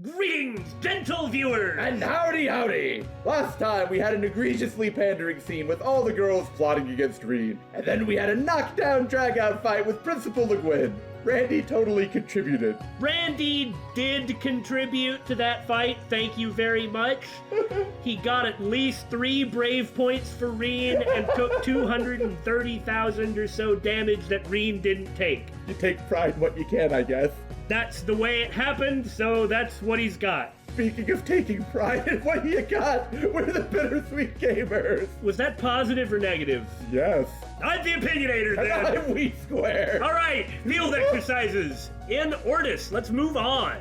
Greetings, gentle viewers! And howdy howdy! Last time we had an egregiously pandering scene with all the girls plotting against Reen. And then we had a knockdown drag-out fight with Principal Leguin. Randy totally contributed. Randy did contribute to that fight, thank you very much. He got at least 3 brave points for Reen and took 230,000 or so damage that Reen didn't take. You take pride in what you can, I guess. That's the way it happened, so that's what he's got. Speaking of taking pride in what you got, we're the Bittersweet Gamers. Was that positive or negative? Yes. I'm the opinionator then. And I'm Wheat Square. All right, field exercises in Ordis. Let's move on.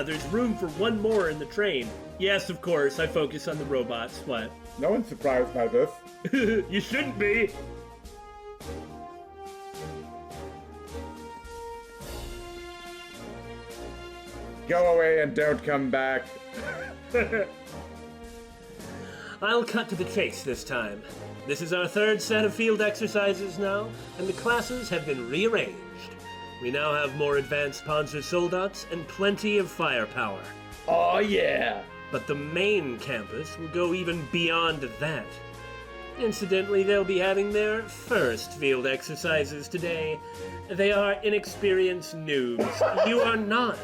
There's room for one more in the train. Yes, of course, I focus on the robots. What? No one's surprised by this. You shouldn't be. Go away and don't come back. I'll cut to the chase this time. This is our 3rd set of field exercises now, and the classes have been rearranged. We now have more advanced Panzersoldats and plenty of firepower. Oh yeah! But the main campus will go even beyond that. Incidentally, they'll be having their first field exercises today. They are inexperienced noobs. You are not.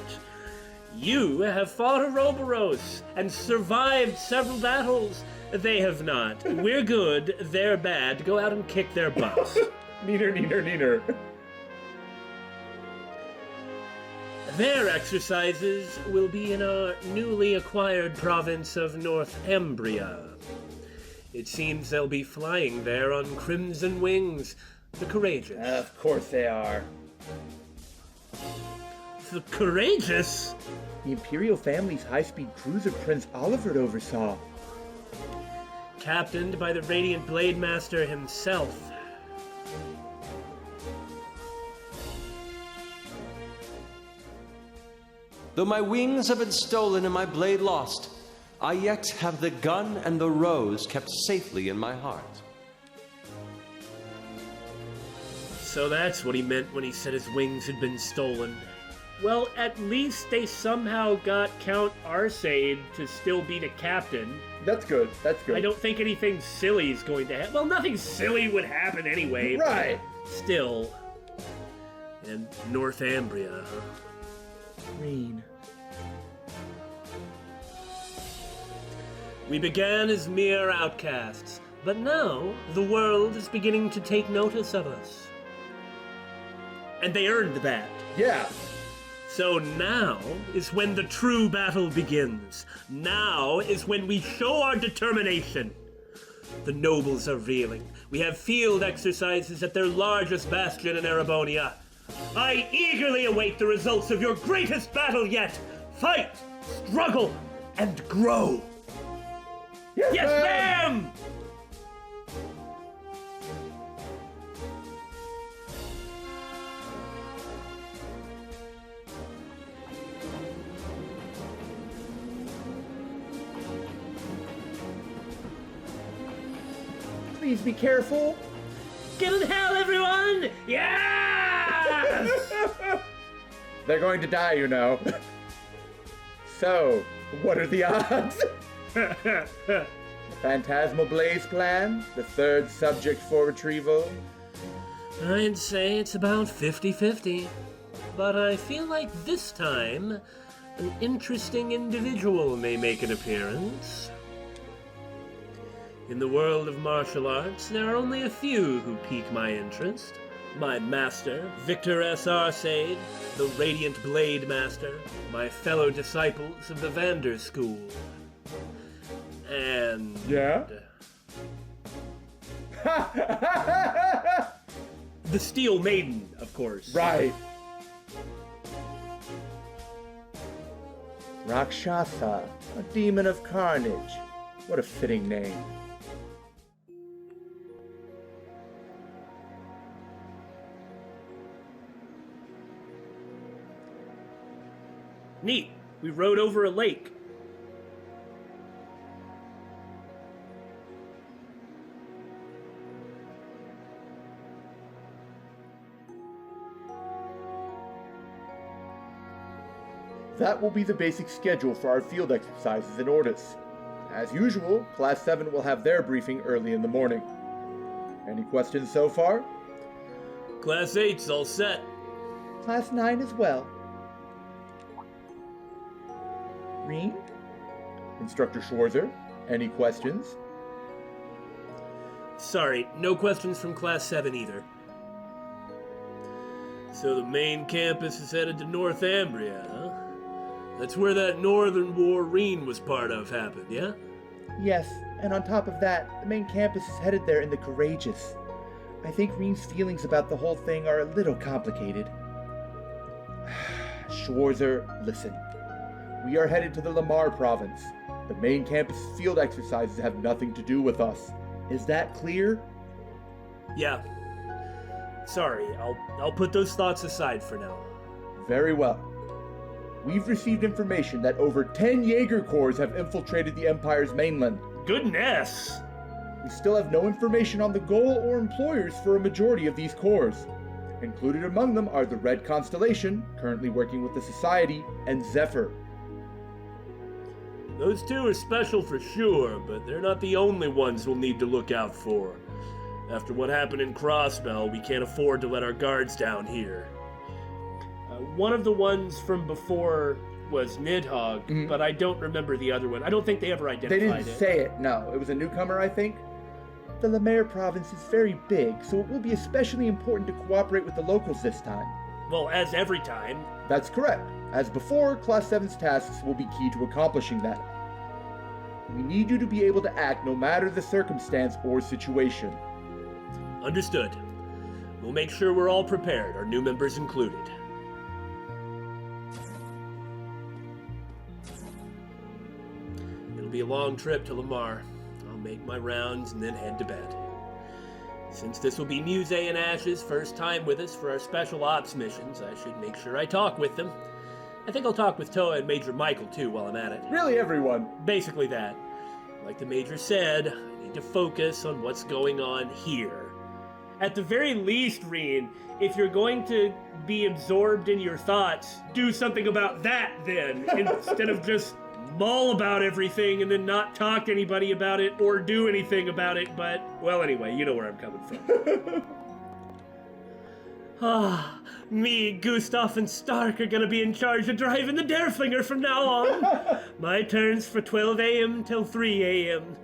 You have fought Ouroboros and survived several battles. They have not. We're good, they're bad. Go out and kick their butts. Neener, neener, neener. Their exercises will be in our newly acquired province of Northumbria. It seems they'll be flying there on crimson wings. The courageous. Of course they are. The courageous? The Imperial family's high-speed cruiser Prince Oliver oversaw. Captained by the Radiant Blade Master himself. Though my wings have been stolen and my blade lost, I yet have the gun and the rose kept safely in my heart. So that's what he meant when he said his wings had been stolen. Well, at least they somehow got Count Arcade to still be the captain. That's good, that's good. I don't think anything silly is going to happen. Well, nothing silly would happen anyway. Right. Still. And Northumbria. Green. We began as mere outcasts, but now the world is beginning to take notice of us. And they earned that. Yeah. So now is when the true battle begins. Now is when we show our determination. The nobles are reeling. We have field exercises at their largest bastion in Erebonia. I eagerly await the results of your greatest battle yet. Fight, struggle, and grow. Yes, ma'am! Please be careful. Get in hell, everyone! Yes! They're going to die, you know. So, what are the odds? The Phantasmal Blaze Plan, the 3rd subject for retrieval. I'd say it's about 50-50. But I feel like this time, an interesting individual may make an appearance. In the world of martial arts, there are only a few who pique my interest. My master, Victor S. Arcade, the Radiant Blade Master, my fellow disciples of the Vander School. And... Yeah? The Steel Maiden, of course. Right. Rakshasa, a demon of carnage. What a fitting name. Neat. We rode over a lake. That will be the basic schedule for our field exercises in Ordis. As usual, Class 7 will have their briefing early in the morning. Any questions so far? Class 8's all set. Class 9 as well. Reen? Instructor Schwarzer, any questions? Sorry, no questions from Class 7 either. So the main campus is headed to Northumbria, huh? That's where that Northern War Reen was part of happened, yeah? Yes, and on top of that, the main campus is headed there in the Courageous. I think Reen's feelings about the whole thing are a little complicated. Schwarzer, listen. We are headed to the Lamare province. The main campus field exercises have nothing to do with us. Is that clear? Yeah. Sorry, I'll put those thoughts aside for now. Very well. We've received information that over 10 Jaeger corps have infiltrated the Empire's mainland. Goodness! We still have no information on the goal or employers for a majority of these corps. Included among them are the Red Constellation, currently working with the Society, and Zephyr. Those two are special for sure, but they're not the only ones we'll need to look out for. After what happened in Crossbell, we can't afford to let our guards down here. One of the ones from before was Nidhogg, but I don't remember the other one. I don't think they ever identified it. They didn't say it, no. It was a newcomer, I think. The Lamare province is very big, so it will be especially important to cooperate with the locals this time. Well, as every time. That's correct. As before, Class 7's tasks will be key to accomplishing that. We need you to be able to act no matter the circumstance or situation. Understood. We'll make sure we're all prepared, our new members included. It'll be a long trip to Lamare. I'll make my rounds and then head to bed. Since this will be Muse and Ash's first time with us for our special ops missions, I should make sure I talk with them. I think I'll talk with Toa and Major Michael too while I'm at it. Really, everyone? Basically that. Like the Major said, I need to focus on what's going on here. At the very least, Reen, if you're going to be absorbed in your thoughts, do something about that then, instead of just mull about everything and then not talk to anybody about it or do anything about it, but, well, anyway, you know where I'm coming from. Me, Gustav, and Stark are gonna be in charge of driving the Derflinger from now on. My turn's for 12 a.m. till 3 a.m.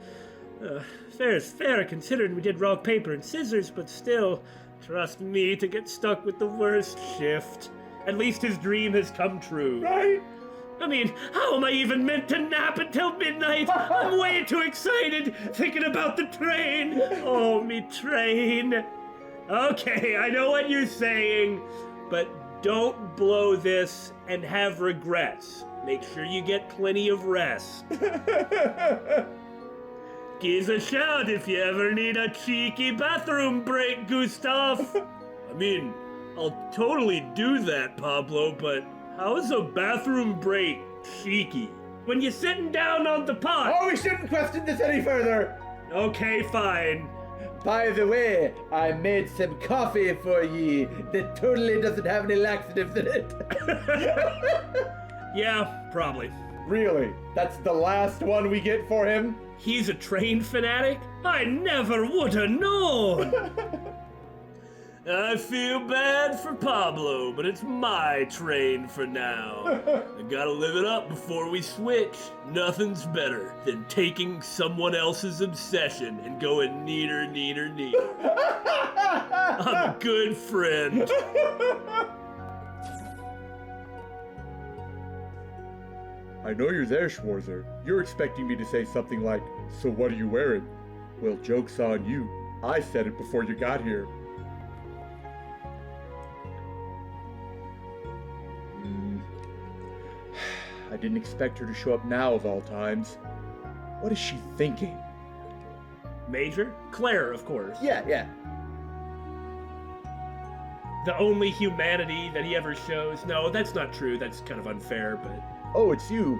Fair is fair, considering we did rock, paper, and scissors, but still, trust me to get stuck with the worst shift. At least his dream has come true. Right? I mean, how am I even meant to nap until midnight? I'm way too excited thinking about the train. Oh, me train. Okay, I know what you're saying, but don't blow this and have regrets. Make sure you get plenty of rest. Give a shout if you ever need a cheeky bathroom break, Gustav. I mean, I'll totally do that, Pablo, but how is a bathroom break cheeky? When you're sitting down on the pot. Oh, we shouldn't question this any further. Okay, fine. By the way, I made some coffee for ye that totally doesn't have any laxatives in it. Yeah, probably. Really? That's the last one we get for him? He's a train fanatic? I never would have known! I feel bad for Pablo, but it's my train for now. I gotta live it up before we switch. Nothing's better than taking someone else's obsession and going neater, neater, neater. I'm a good friend. I know you're there, Schwarzer. You're expecting me to say something like, "So what are you wearing?" Well, joke's on you. I said it before you got here. I didn't expect her to show up now of all times. What is she thinking? Major? Claire, of course. Yeah. the only humanity that he ever shows. No, that's not true. That's kind of unfair, but... Oh, it's you.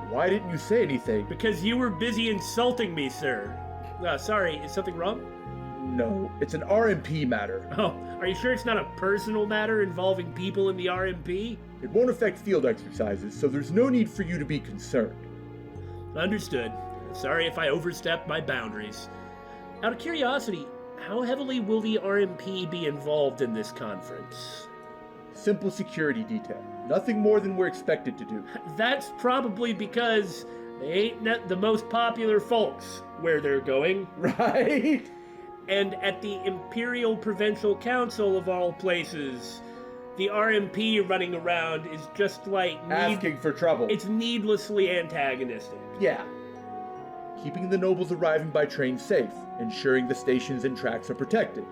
Why didn't you say anything? Because you were busy insulting me, sir. Sorry, is something wrong? No, it's an RMP matter. Oh, are you sure it's not a personal matter involving people in the RMP? It won't affect field exercises, so there's no need for you to be concerned. Understood. Sorry if I overstepped my boundaries. Out of curiosity, how heavily will the RMP be involved in this conference? Simple security detail. Nothing more than we're expected to do. That's probably because they ain't the most popular folks where they're going. Right? And at the Imperial Provincial Council of all places, the RMP running around is just like... asking for trouble. It's needlessly antagonistic. Yeah. Keeping the nobles arriving by train safe, ensuring the stations and tracks are protected.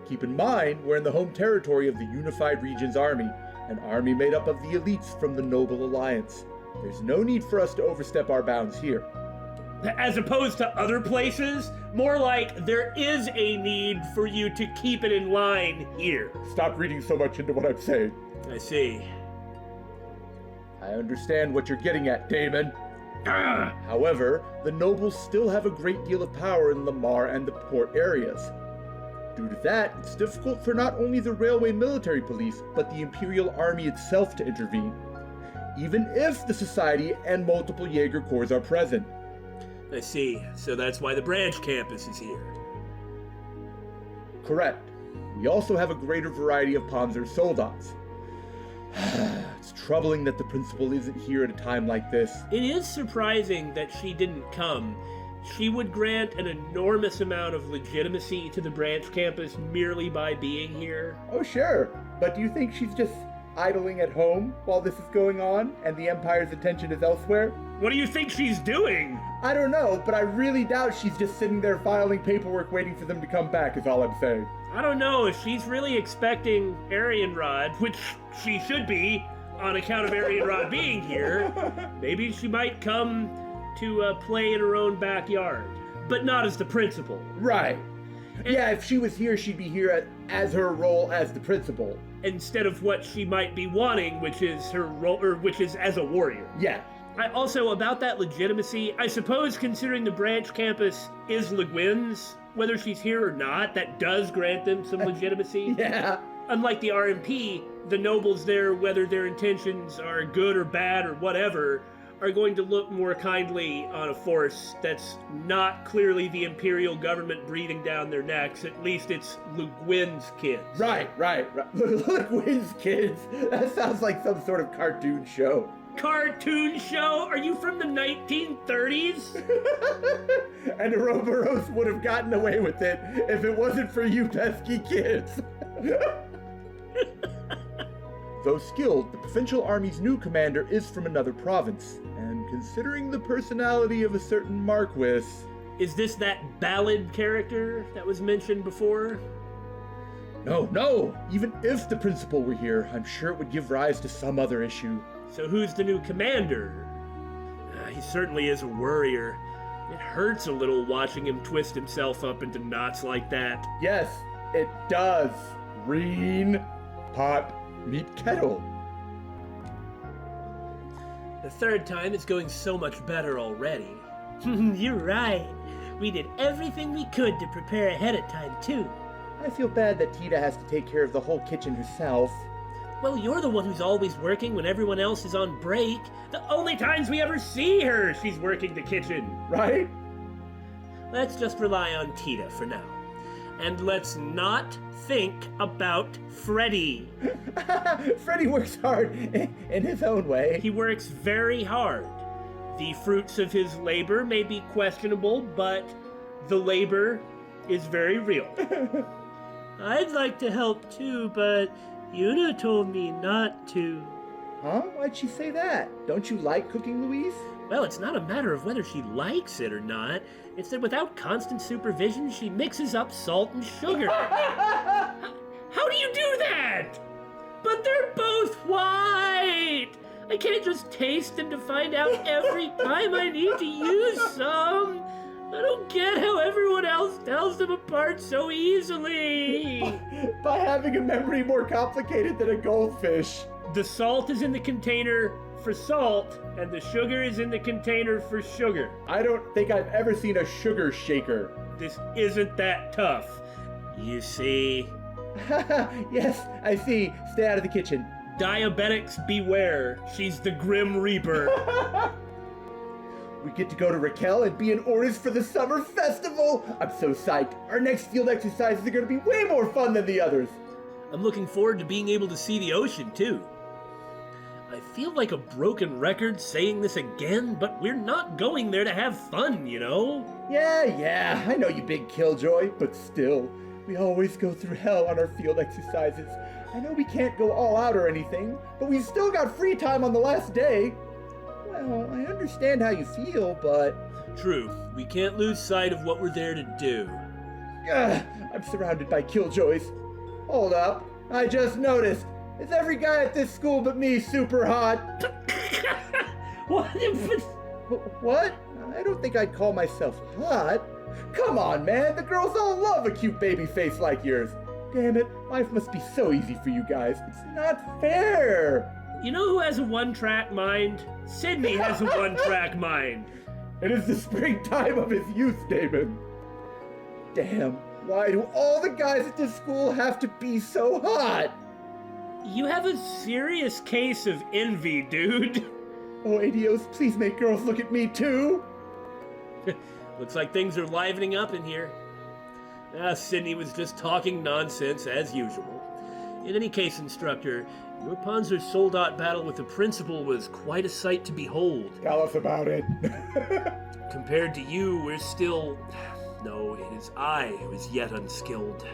Keep in mind, we're in the home territory of the Unified Regions Army, an army made up of the elites from the Noble Alliance. There's no need for us to overstep our bounds here. As opposed to other places, more like there is a need for you to keep it in line here. Stop reading so much into what I'm saying. I see. I understand what you're getting at, Damon. However, the nobles still have a great deal of power in Lamare and the port areas. Due to that, it's difficult for not only the railway military police, but the Imperial Army itself to intervene, even if the Society and multiple Jaeger corps are present. I see. So that's why the branch campus is here. Correct. We also have a greater variety of Panzer Soldats. It's troubling that the principal isn't here at a time like this. It is surprising that she didn't come. She would grant an enormous amount of legitimacy to the branch campus merely by being here. Oh, sure. But do you think she's just idling at home while this is going on and the Empire's attention is elsewhere? What do you think she's doing? I don't know, but I really doubt she's just sitting there filing paperwork waiting for them to come back, is all I'm saying. I don't know if she's really expecting Arianrod, which she should be on account of Arianrod being here. Maybe she might come to play in her own backyard, but not as the principal. Right. Yeah, if she was here, she'd be here as her role as the principal. Instead of what she might be wanting, which is her role, or which is as a warrior. Yeah. Also, about that legitimacy, I suppose considering the branch campus is Leguin's, whether she's here or not, that does grant them some legitimacy. Yeah. Unlike the RMP, the nobles there, whether their intentions are good or bad or whatever, are going to look more kindly on a force that's not clearly the Imperial government breathing down their necks. At least it's Leguin's kids. Right. Leguin's kids. That sounds like some sort of cartoon show. Cartoon show? Are you from the 1930s? And Ouroboros would have gotten away with it if it wasn't for you pesky kids. Though skilled, the Provincial Army's new commander is from another province, and considering the personality of a certain Marquis... Is this that ballad character that was mentioned before? No! Even if the principal were here, I'm sure it would give rise to some other issue. So who's the new commander? He certainly is a worrier. It hurts a little watching him twist himself up into knots like that. Yes, it does. Green pot meet kettle. The third time it's going so much better already. You're right. We did everything we could to prepare ahead of time, too. I feel bad that Tita has to take care of the whole kitchen herself. Well, you're the one who's always working when everyone else is on break. The only times we ever see her, she's working the kitchen. Right? Let's just rely on Tita for now. And let's not think about Freddy. Freddy works hard in his own way. He works very hard. The fruits of his labor may be questionable, but the labor is very real. I'd like to help too, but Yuna told me not to. Huh? Why'd she say that? Don't you like cooking, Louise? Well, it's not a matter of whether she likes it or not. It's that without constant supervision, she mixes up salt and sugar. How do you do that? But they're both white! I can't just taste them to find out every time I need to use some. I don't get how everyone else tells them apart so easily. By having a memory more complicated than a goldfish. The salt is in the container for salt, and the sugar is in the container for sugar. I don't think I've ever seen a sugar shaker. This isn't that tough. You see? Yes, I see. Stay out of the kitchen. Diabetics beware. She's the Grim Reaper. We get to go to Raquel and be in Ordis for the summer festival. I'm so psyched. Our next field exercises are going to be way more fun than the others. I'm looking forward to being able to see the ocean, too. I feel like a broken record saying this again, but we're not going there to have fun, you know? Yeah, I know you big killjoy, but still, we always go through hell on our field exercises. I know we can't go all out or anything, but we've still got free time on the last day. Well, I understand how you feel, but... True, we can't lose sight of what we're there to do. I'm surrounded by killjoys. Hold up, I just noticed. Is every guy at this school but me super hot? What? What? I don't think I'd call myself hot. Come on, man, the girls all love a cute baby face like yours. Damn it, life must be so easy for you guys. It's not fair. You know who has a one-track mind? Sydney has a one-track mind. It is the springtime of his youth, Damon. Damn, why do all the guys at this school have to be so hot? You have a serious case of envy, dude. Oh, adios, please make girls look at me too. Looks like things are livening up in here. Sydney was just talking nonsense as usual. In any case, instructor, your Panzer Soldat battle with the principal was quite a sight to behold. Tell us about it. Compared to you, we're still... No, it is I who is yet unskilled.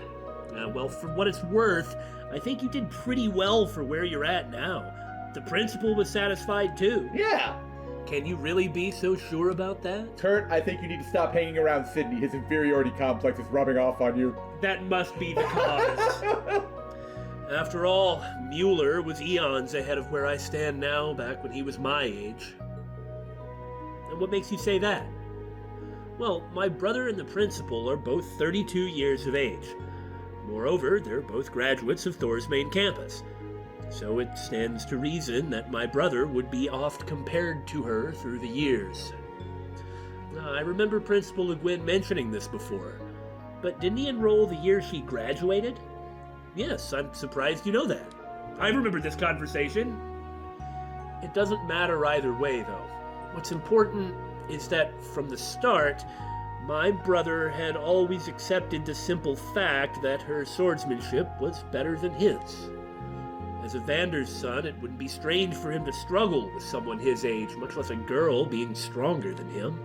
Well, for what it's worth, I think you did pretty well for where you're at now. The principal was satisfied too. Yeah! Can you really be so sure about that? Kurt, I think you need to stop hanging around Sydney. His inferiority complex is rubbing off on you. That must be the cause. After all, Mueller was eons ahead of where I stand now back when he was my age. And what makes you say that? Well, my brother and the principal are both 32 years of age. Moreover, they're both graduates of Thor's main campus. So it stands to reason that my brother would be oft compared to her through the years. I remember Principal Leguin mentioning this before, but didn't he enroll the year she graduated? Yes, I'm surprised you know that. I remember this conversation. It doesn't matter either way, though. What's important is that from the start, my brother had always accepted the simple fact that her swordsmanship was better than his. As a Vander's son, it wouldn't be strange for him to struggle with someone his age, much less a girl being stronger than him.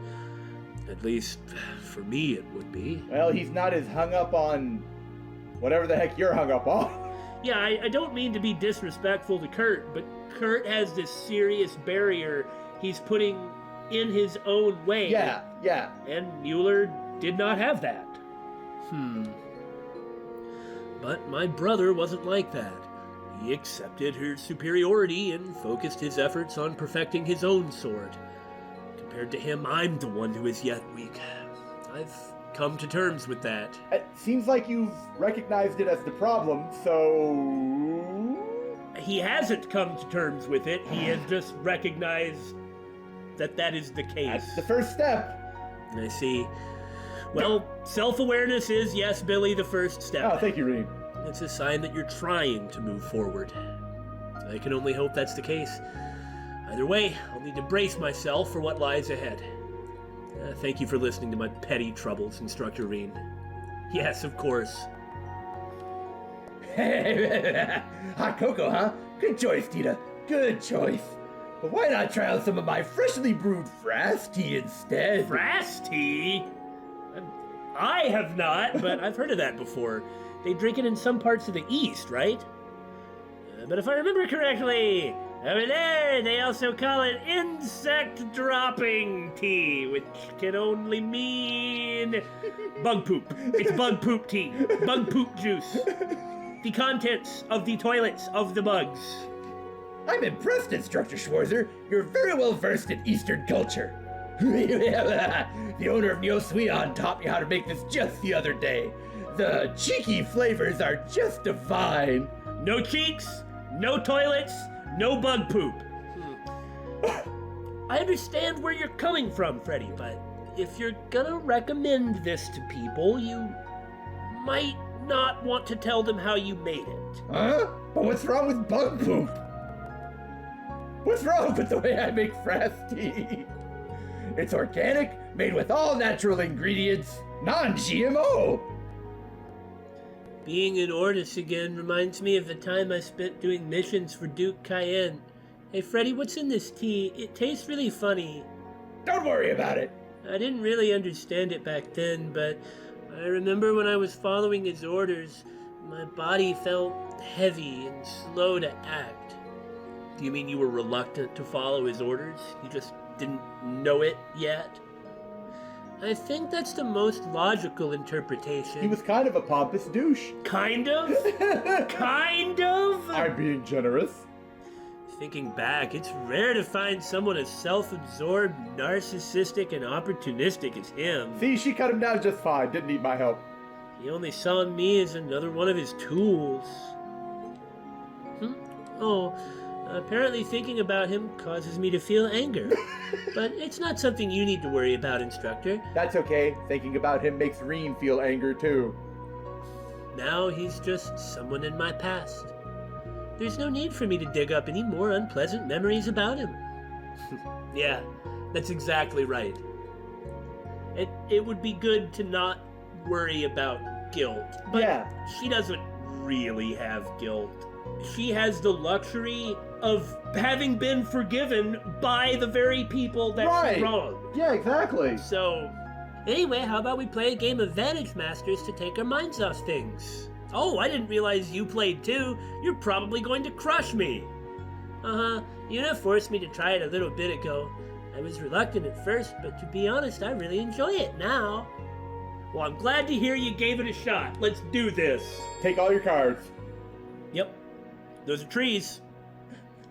At least, for me, it would be. Well, he's not as hung up on whatever the heck you're hung up on. Yeah, I don't mean to be disrespectful to Kurt, but Kurt has this serious barrier he's putting in his own way. Yeah. And Mueller did not have that. But my brother wasn't like that. He accepted her superiority and focused his efforts on perfecting his own sword. Compared to him, I'm the one who is yet weak. I've come to terms with that. It seems like you've recognized it as the problem, so... He hasn't come to terms with it. He has just recognized that is the case. That's the first step. I see. Well, self-awareness is, yes, Billy, the first step. Oh, thank you, Reem. It's a sign that you're trying to move forward. I can only hope that's the case. Either way, I'll need to brace myself for what lies ahead. Thank you for listening to my petty troubles, Instructor Reen. Yes, of course. Hot cocoa, huh? Good choice, Tita. Good choice. But why not try out some of my freshly brewed Frass tea instead? Frass tea? I have not, but I've heard of that before. They drink it in some parts of the East, right? But if I remember correctly, over there they also call it insect dropping tea, which can only mean bug poop. It's bug poop tea. Bug poop juice. The contents of the toilets of the bugs. I'm impressed, Instructor Schwarzer. You're very well versed in Eastern culture. The owner of Neosweon taught me how to make this just the other day. The cheeky flavors are just divine. No cheeks, no toilets, no bug poop. I understand where you're coming from, Freddy, but if you're gonna recommend this to people, you might not want to tell them how you made it. Huh? But what's wrong with bug poop? What's wrong with the way I make Frass tea? It's organic, made with all natural ingredients, non-GMO. Being in Ordis again reminds me of the time I spent doing missions for Duke Cayenne. Hey Freddy, what's in this tea? It tastes really funny. Don't worry about it. I didn't really understand it back then, but I remember when I was following his orders, my body felt heavy and slow to act. Do you mean you were reluctant to follow his orders? You just didn't know it yet? I think that's the most logical interpretation. He was kind of a pompous douche. Kind of? Kind of? I'm being generous. Thinking back, it's rare to find someone as self-absorbed, narcissistic, and opportunistic as him. See, she cut him down just fine. Didn't need my help. He only saw me as another one of his tools. Oh, apparently thinking about him causes me to feel anger. But it's not something you need to worry about, Instructor. That's okay. Thinking about him makes Reen feel anger too. Now he's just someone in my past. There's no need for me to dig up any more unpleasant memories about him. Yeah, that's exactly right. It would be good to not worry about guilt. But yeah. She doesn't really have guilt. She has the luxury of having been forgiven by the very people that she wronged. Yeah, exactly. So, anyway, how about we play a game of Vantage Masters to take our minds off things? Oh, I didn't realize you played too. You're probably going to crush me. Una forced me to try it a little bit ago. I was reluctant at first, but to be honest, I really enjoy it now. Well, I'm glad to hear you gave it a shot. Let's do this. Take all your cards. Yep. Those are trees.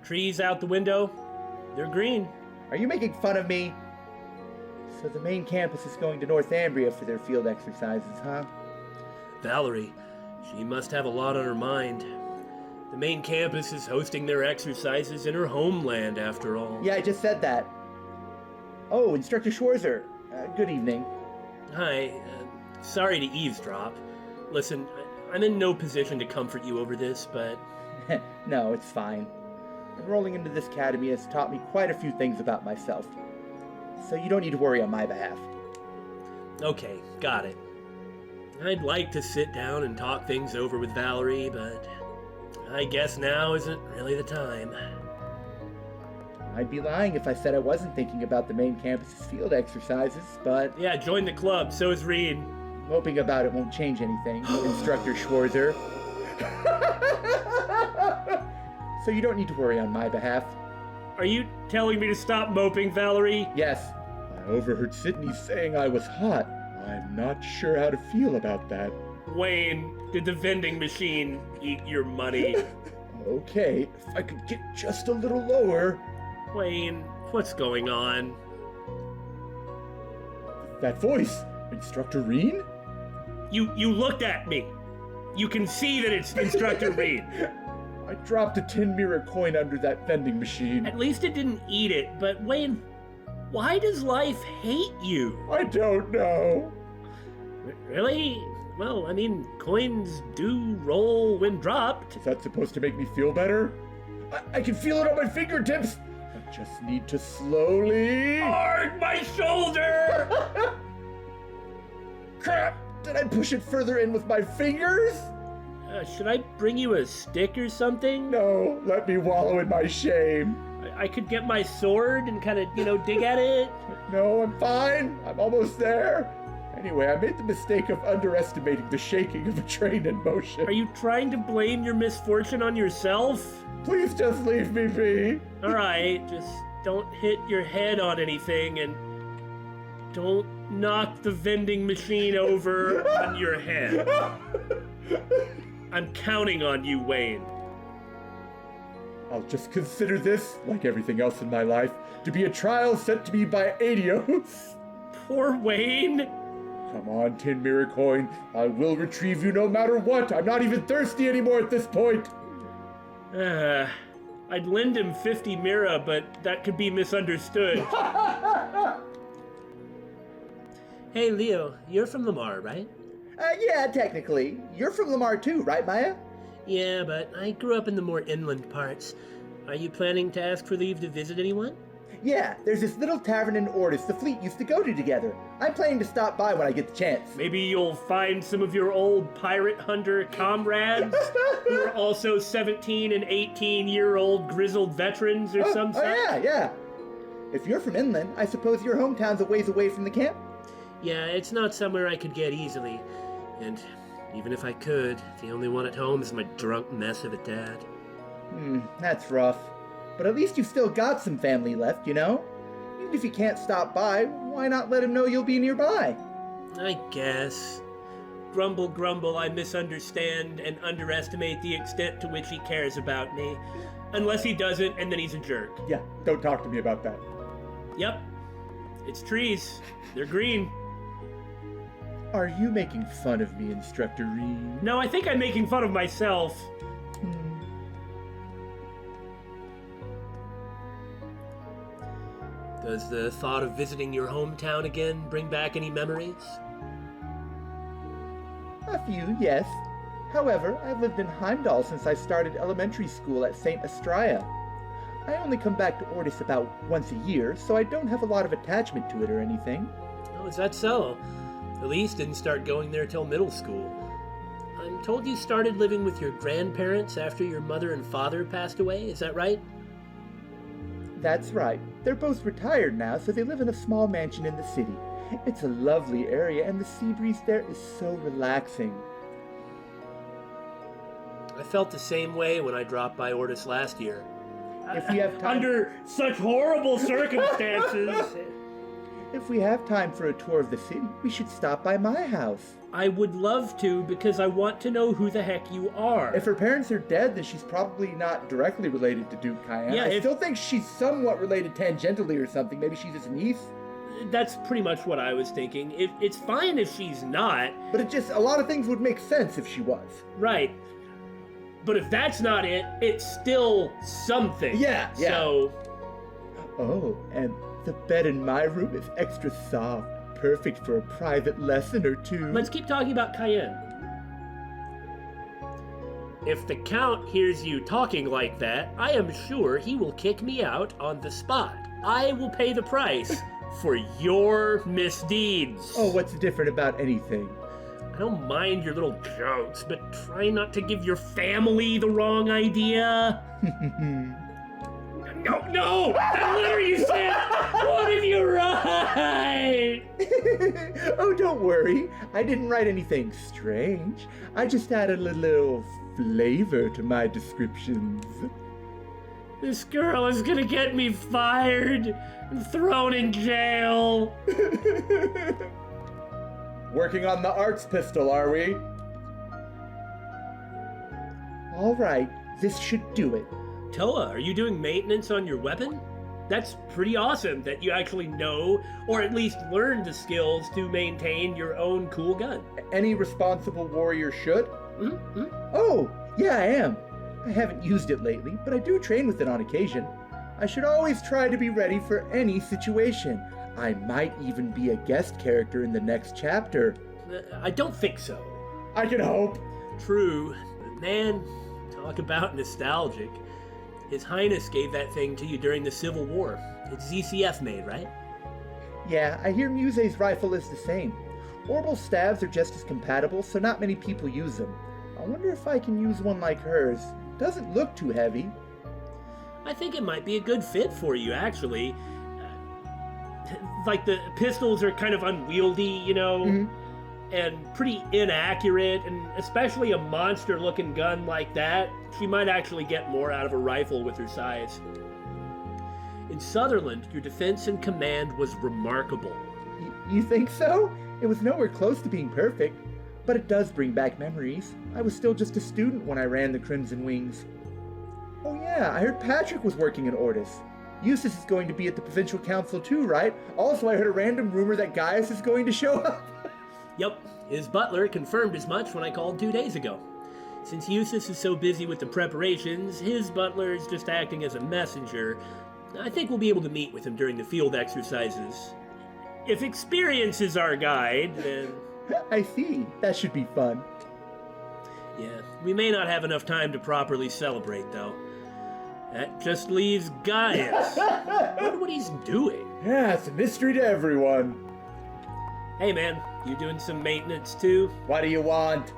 Trees out the window. They're green. Are you making fun of me? So the main campus is going to Northumbria for their field exercises, huh? Valerie, she must have a lot on her mind. The main campus is hosting their exercises in her homeland, after all. Yeah, I just said that. Oh, Instructor Schwarzer. Good evening. Hi. Sorry to eavesdrop. Listen, I'm in no position to comfort you over this, but... No, it's fine. Enrolling into this academy has taught me quite a few things about myself. So you don't need to worry on my behalf. Okay, got it. I'd like to sit down and talk things over with Valerie, but I guess now isn't really the time. I'd be lying if I said I wasn't thinking about the main campus's field exercises, but... Yeah, join the club, so is Reed. Moping about it won't change anything, Instructor Schwarzer. So you don't need to worry on my behalf. Are you telling me to stop moping, Valerie? Yes. I overheard Sydney saying I was hot. I'm not sure how to feel about that. Wayne, did the vending machine eat your money? Okay, if I could get just a little lower. Wayne, what's going on? That voice, Instructor Reen? You looked at me. You can see that it's Instructor Reed. I dropped a 10 mirror coin under that vending machine. At least it didn't eat it, but Wayne, why does life hate you? I don't know. Really? Well, I mean, coins do roll when dropped. Is that supposed to make me feel better? I can feel it on my fingertips. I just need to slowly... Guard my shoulder! Crap! Did I push it further in with my fingers? Should I bring you a stick or something? No, let me wallow in my shame. I could get my sword and kind of, dig at it. No, I'm fine. I'm almost there. Anyway, I made the mistake of underestimating the shaking of a train in motion. Are you trying to blame your misfortune on yourself? Please just leave me be. All right, just don't hit your head on anything and don't knock the vending machine over on your head. I'm counting on you, Wayne. I'll just consider this, like everything else in my life, to be a trial sent to me by Adios. Poor Wayne. Come on, Tin Mirror Coin. I will retrieve you no matter what. I'm not even thirsty anymore at this point. I'd lend him 50 Mira, but that could be misunderstood. Hey, Leo, you're from Lamare, right? Yeah, technically. You're from Lamare too, right, Maya? Yeah, but I grew up in the more inland parts. Are you planning to ask for leave to visit anyone? Yeah, there's this little tavern in Ordis the fleet used to go to together. I'm planning to stop by when I get the chance. Maybe you'll find some of your old pirate hunter comrades who are also 17 and 18-year-old grizzled veterans or some such. Oh, yeah. If you're from inland, I suppose your hometown's a ways away from the camp? Yeah, it's not somewhere I could get easily. And even if I could, the only one at home is my drunk mess of a dad. That's rough. But at least you've still got some family left, you know? Even if you can't stop by, why not let him know you'll be nearby? I guess. Grumble, grumble, I misunderstand and underestimate the extent to which he cares about me. Unless he doesn't, and then he's a jerk. Yeah, don't talk to me about that. Yep. It's trees. They're green. Are you making fun of me, Instructor Reed? No, I think I'm making fun of myself. Does the thought of visiting your hometown again bring back any memories? A few, yes. However, I've lived in Heimdall since I started elementary school at St. Estraya. I only come back to Ordis about once a year, so I don't have a lot of attachment to it or anything. Oh, is that so? Elise didn't start going there till middle school. I'm told you started living with your grandparents after your mother and father passed away, is that right? That's right. They're both retired now, so they live in a small mansion in the city. It's a lovely area, and the sea breeze there is so relaxing. I felt the same way when I dropped by Ordis last year. If we have time... Under such horrible circumstances. If we have time for a tour of the city, we should stop by my house. I would love to, because I want to know who the heck you are. If her parents are dead, then she's probably not directly related to Duke Cayenne. Yeah, I still think she's somewhat related tangentially or something. Maybe she's his niece. That's pretty much what I was thinking. It's fine if she's not. But a lot of things would make sense if she was. Right. But if that's not it, it's still something. Yeah. So... Oh, and the bed in my room is extra soft. Perfect for a private lesson or two. Let's keep talking about Cayenne. If the Count hears you talking like that, I am sure he will kick me out on the spot. I will pay the price for your misdeeds. Oh, what's different about anything? I don't mind your little jokes, but try not to give your family the wrong idea. No! That letter you sent! What did you write? Oh, don't worry. I didn't write anything strange. I just added a little flavor to my descriptions. This girl is gonna get me fired and thrown in jail. Working on the arts pistol, are we? All right, this should do it. Toa, are you doing maintenance on your weapon? That's pretty awesome that you actually know, or at least learn the skills to maintain your own cool gun. Any responsible warrior should. Mm-hmm. Oh, yeah, I am. I haven't used it lately, but I do train with it on occasion. I should always try to be ready for any situation. I might even be a guest character in the next chapter. I don't think so. I can hope. True, but man, talk about nostalgic. His Highness gave that thing to you during the Civil War. It's ZCF made, right? Yeah, I hear Muse's rifle is the same. Orbital stabs are just as compatible, so not many people use them. I wonder if I can use one like hers. Doesn't look too heavy. I think it might be a good fit for you, actually. Like, the pistols are kind of unwieldy, you know? Mm-hmm. And pretty inaccurate, and especially a monster-looking gun like that, she might actually get more out of a rifle with her size. In Sutherland, your defense and command was remarkable. You think so? It was nowhere close to being perfect, but it does bring back memories. I was still just a student when I ran the Crimson Wings. Oh yeah, I heard Patrick was working in Ordis. Eustace is going to be at the Provincial Council too, right? Also, I heard a random rumor that Gaius is going to show up. Yep, his butler confirmed as much when I called 2 days ago. Since Eustace is so busy with the preparations, his butler is just acting as a messenger. I think we'll be able to meet with him during the field exercises. If experience is our guide, then... I see. That should be fun. Yeah, we may not have enough time to properly celebrate, though. That just leaves Gaius. I wonder what he's doing. Yeah, it's a mystery to everyone. Hey man, you doing some maintenance too? What do you want?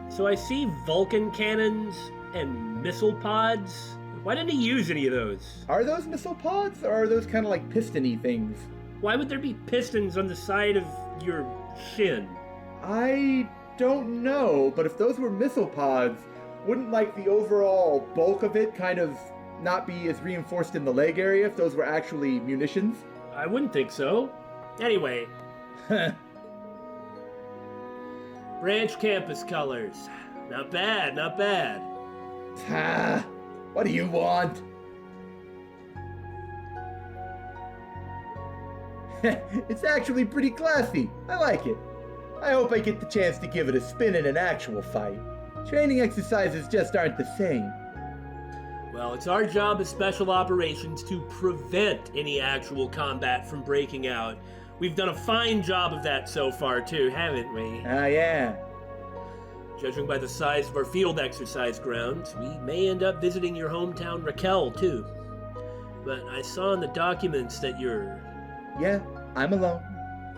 So I see Vulcan cannons and missile pods. Why didn't he use any of those? Are those missile pods, or are those kind of like piston-y things? Why would there be pistons on the side of your shin? I don't know, but if those were missile pods, wouldn't like the overall bulk of it kind of not be as reinforced in the leg area if those were actually munitions? I wouldn't think so. Anyway. Branch campus colors. Not bad, not bad. Ah, what do you want? It's actually pretty classy. I like it. I hope I get the chance to give it a spin in an actual fight. Training exercises just aren't the same. Well, it's our job as special operations to prevent any actual combat from breaking out. We've done a fine job of that so far, too, haven't we? Ah, yeah. Judging by the size of our field exercise grounds, we may end up visiting your hometown Raquel, too. But I saw in the documents that you're... Yeah, I'm alone.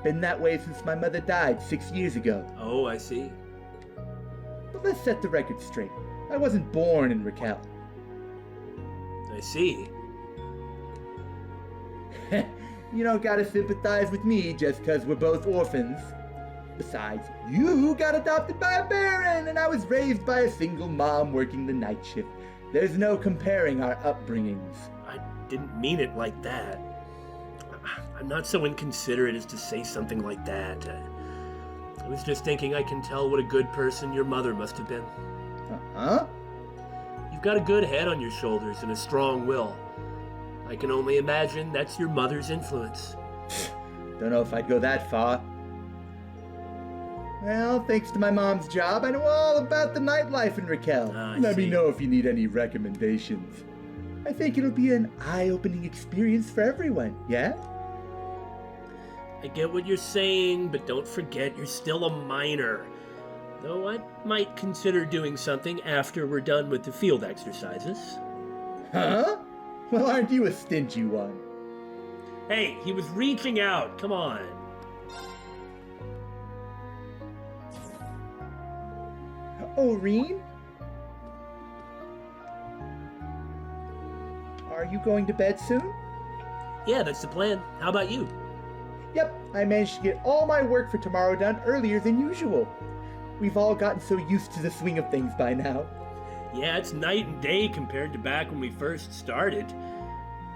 Been that way since my mother died 6 years ago. Oh, I see. But let's set the record straight. I wasn't born in Raquel. I see. You don't gotta sympathize with me just 'cause we're both orphans. Besides, you got adopted by a baron, and I was raised by a single mom working the night shift. There's no comparing our upbringings. I didn't mean it like that. I'm not so inconsiderate as to say something like that. I was just thinking I can tell what a good person your mother must have been. Uh-huh? You've got a good head on your shoulders and a strong will. I can only imagine that's your mother's influence. Don't know if I'd go that far. Well, thanks to my mom's job, I know all about the nightlife in Raquel. Let me know if you need any recommendations. I think it'll be an eye-opening experience for everyone, yeah? I get what you're saying, but don't forget you're still a minor. Though I might consider doing something after we're done with the field exercises. Huh? Well, aren't you a stingy one? Hey, he was reaching out. Come on. Oh, Reen? Are you going to bed soon? Yeah, that's the plan. How about you? Yep, I managed to get all my work for tomorrow done earlier than usual. We've all gotten so used to the swing of things by now. Yeah, it's night and day compared to back when we first started.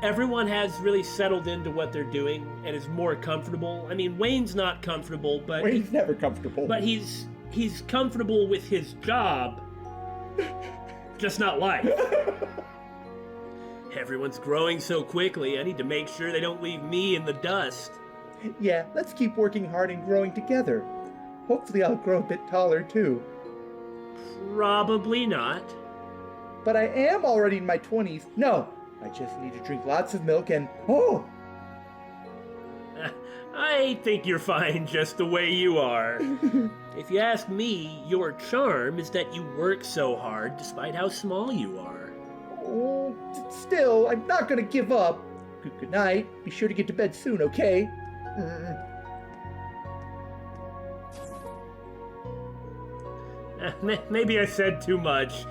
Everyone has really settled into what they're doing and is more comfortable. I mean, Wayne's not comfortable, but... Wayne's never comfortable. But he's comfortable with his job, just not life. Everyone's growing so quickly, I need to make sure they don't leave me in the dust. Yeah, let's keep working hard and growing together. Hopefully I'll grow a bit taller, too. Probably not. But I am already in my 20s. No, I just need to drink lots of milk and... Oh! I think you're fine just the way you are. If you ask me, your charm is that you work so hard despite how small you are. Oh, still, I'm not gonna give up. Good night. Be sure to get to bed soon, okay? Maybe I said too much.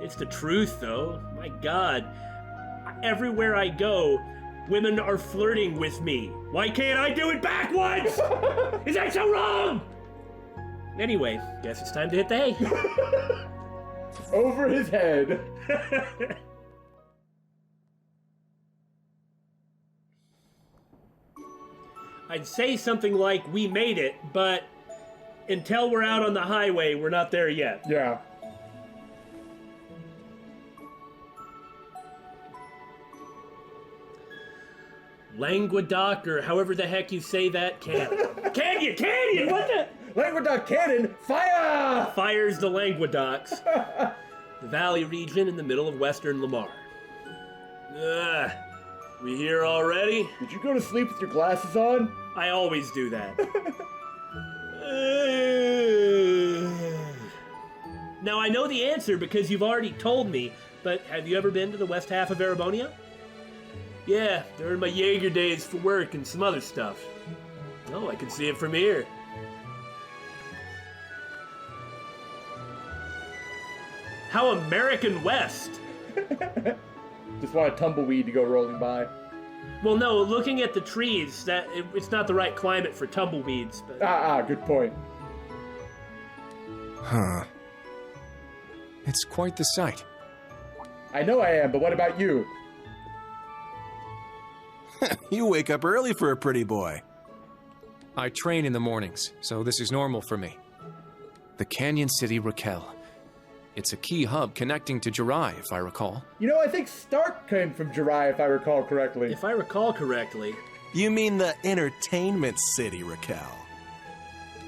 It's the truth, though. My God. Everywhere I go, women are flirting with me. Why can't I do it backwards? Is that so wrong? Anyway, guess it's time to hit the hay. Over his head. I'd say something like, we made it, but until we're out on the highway, we're not there yet. Yeah. Languedoc, or however the heck you say that, Canyon. Canyon, what the? Languedoc cannon, fire! Fires the Languedocs. The valley region in the middle of western Lamare. We here already? Did you go to sleep with your glasses on? I always do that. Now I know the answer because you've already told me, but have you ever been to the west half of Erebonia? Yeah, during my Jaeger days for work and some other stuff. Oh, I can see it from here. How American West! Just want a tumbleweed to go rolling by. Well, no, looking at the trees, it's not the right climate for tumbleweeds. But... good point. Huh. It's quite the sight. I know I am, but what about you? You wake up early for a pretty boy. I train in the mornings, so this is normal for me. The Canyon City Raquel. It's a key hub connecting to Jirai, if I recall. You know, I think Stark came from Jirai, if I recall correctly. If I recall correctly. You mean the entertainment city, Raquel.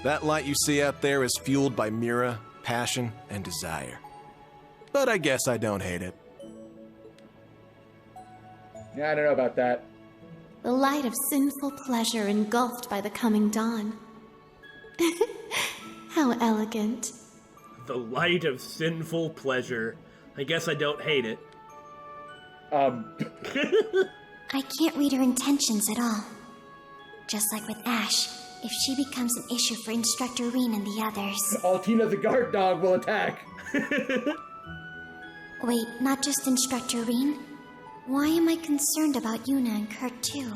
That light you see out there is fueled by Mira, passion, and desire. But I guess I don't hate it. Yeah, I don't know about that. The light of sinful pleasure engulfed by the coming dawn. How elegant. The light of sinful pleasure. I guess I don't hate it. I can't read her intentions at all. Just like with Ash, if she becomes an issue for Instructor Reen and the others. Altina the guard dog will attack. Wait, not just Instructor Reen? Why am I concerned about Yuna and Kurt too?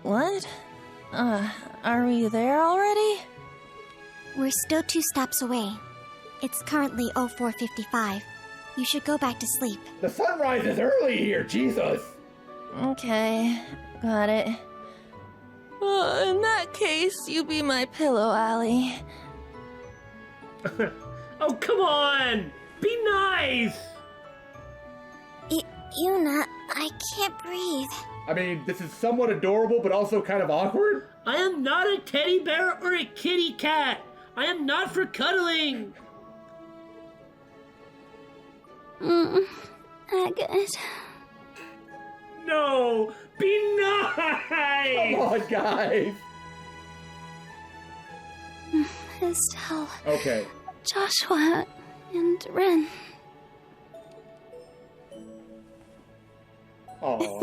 What? Are we there already? We're still 2 stops away. It's currently 04:55. You should go back to sleep. The sunrise is early here, Jesus! Okay, got it. In that case, you be my pillow, Allie. Oh, come on! Be nice! Yuna, I can't breathe. I mean, this is somewhat adorable, but also kind of awkward. I am not a teddy bear or a kitty cat. I am not for cuddling. Agate. No, be nice. Come on, guys. Estelle. Okay. Joshua and Ren. Aw.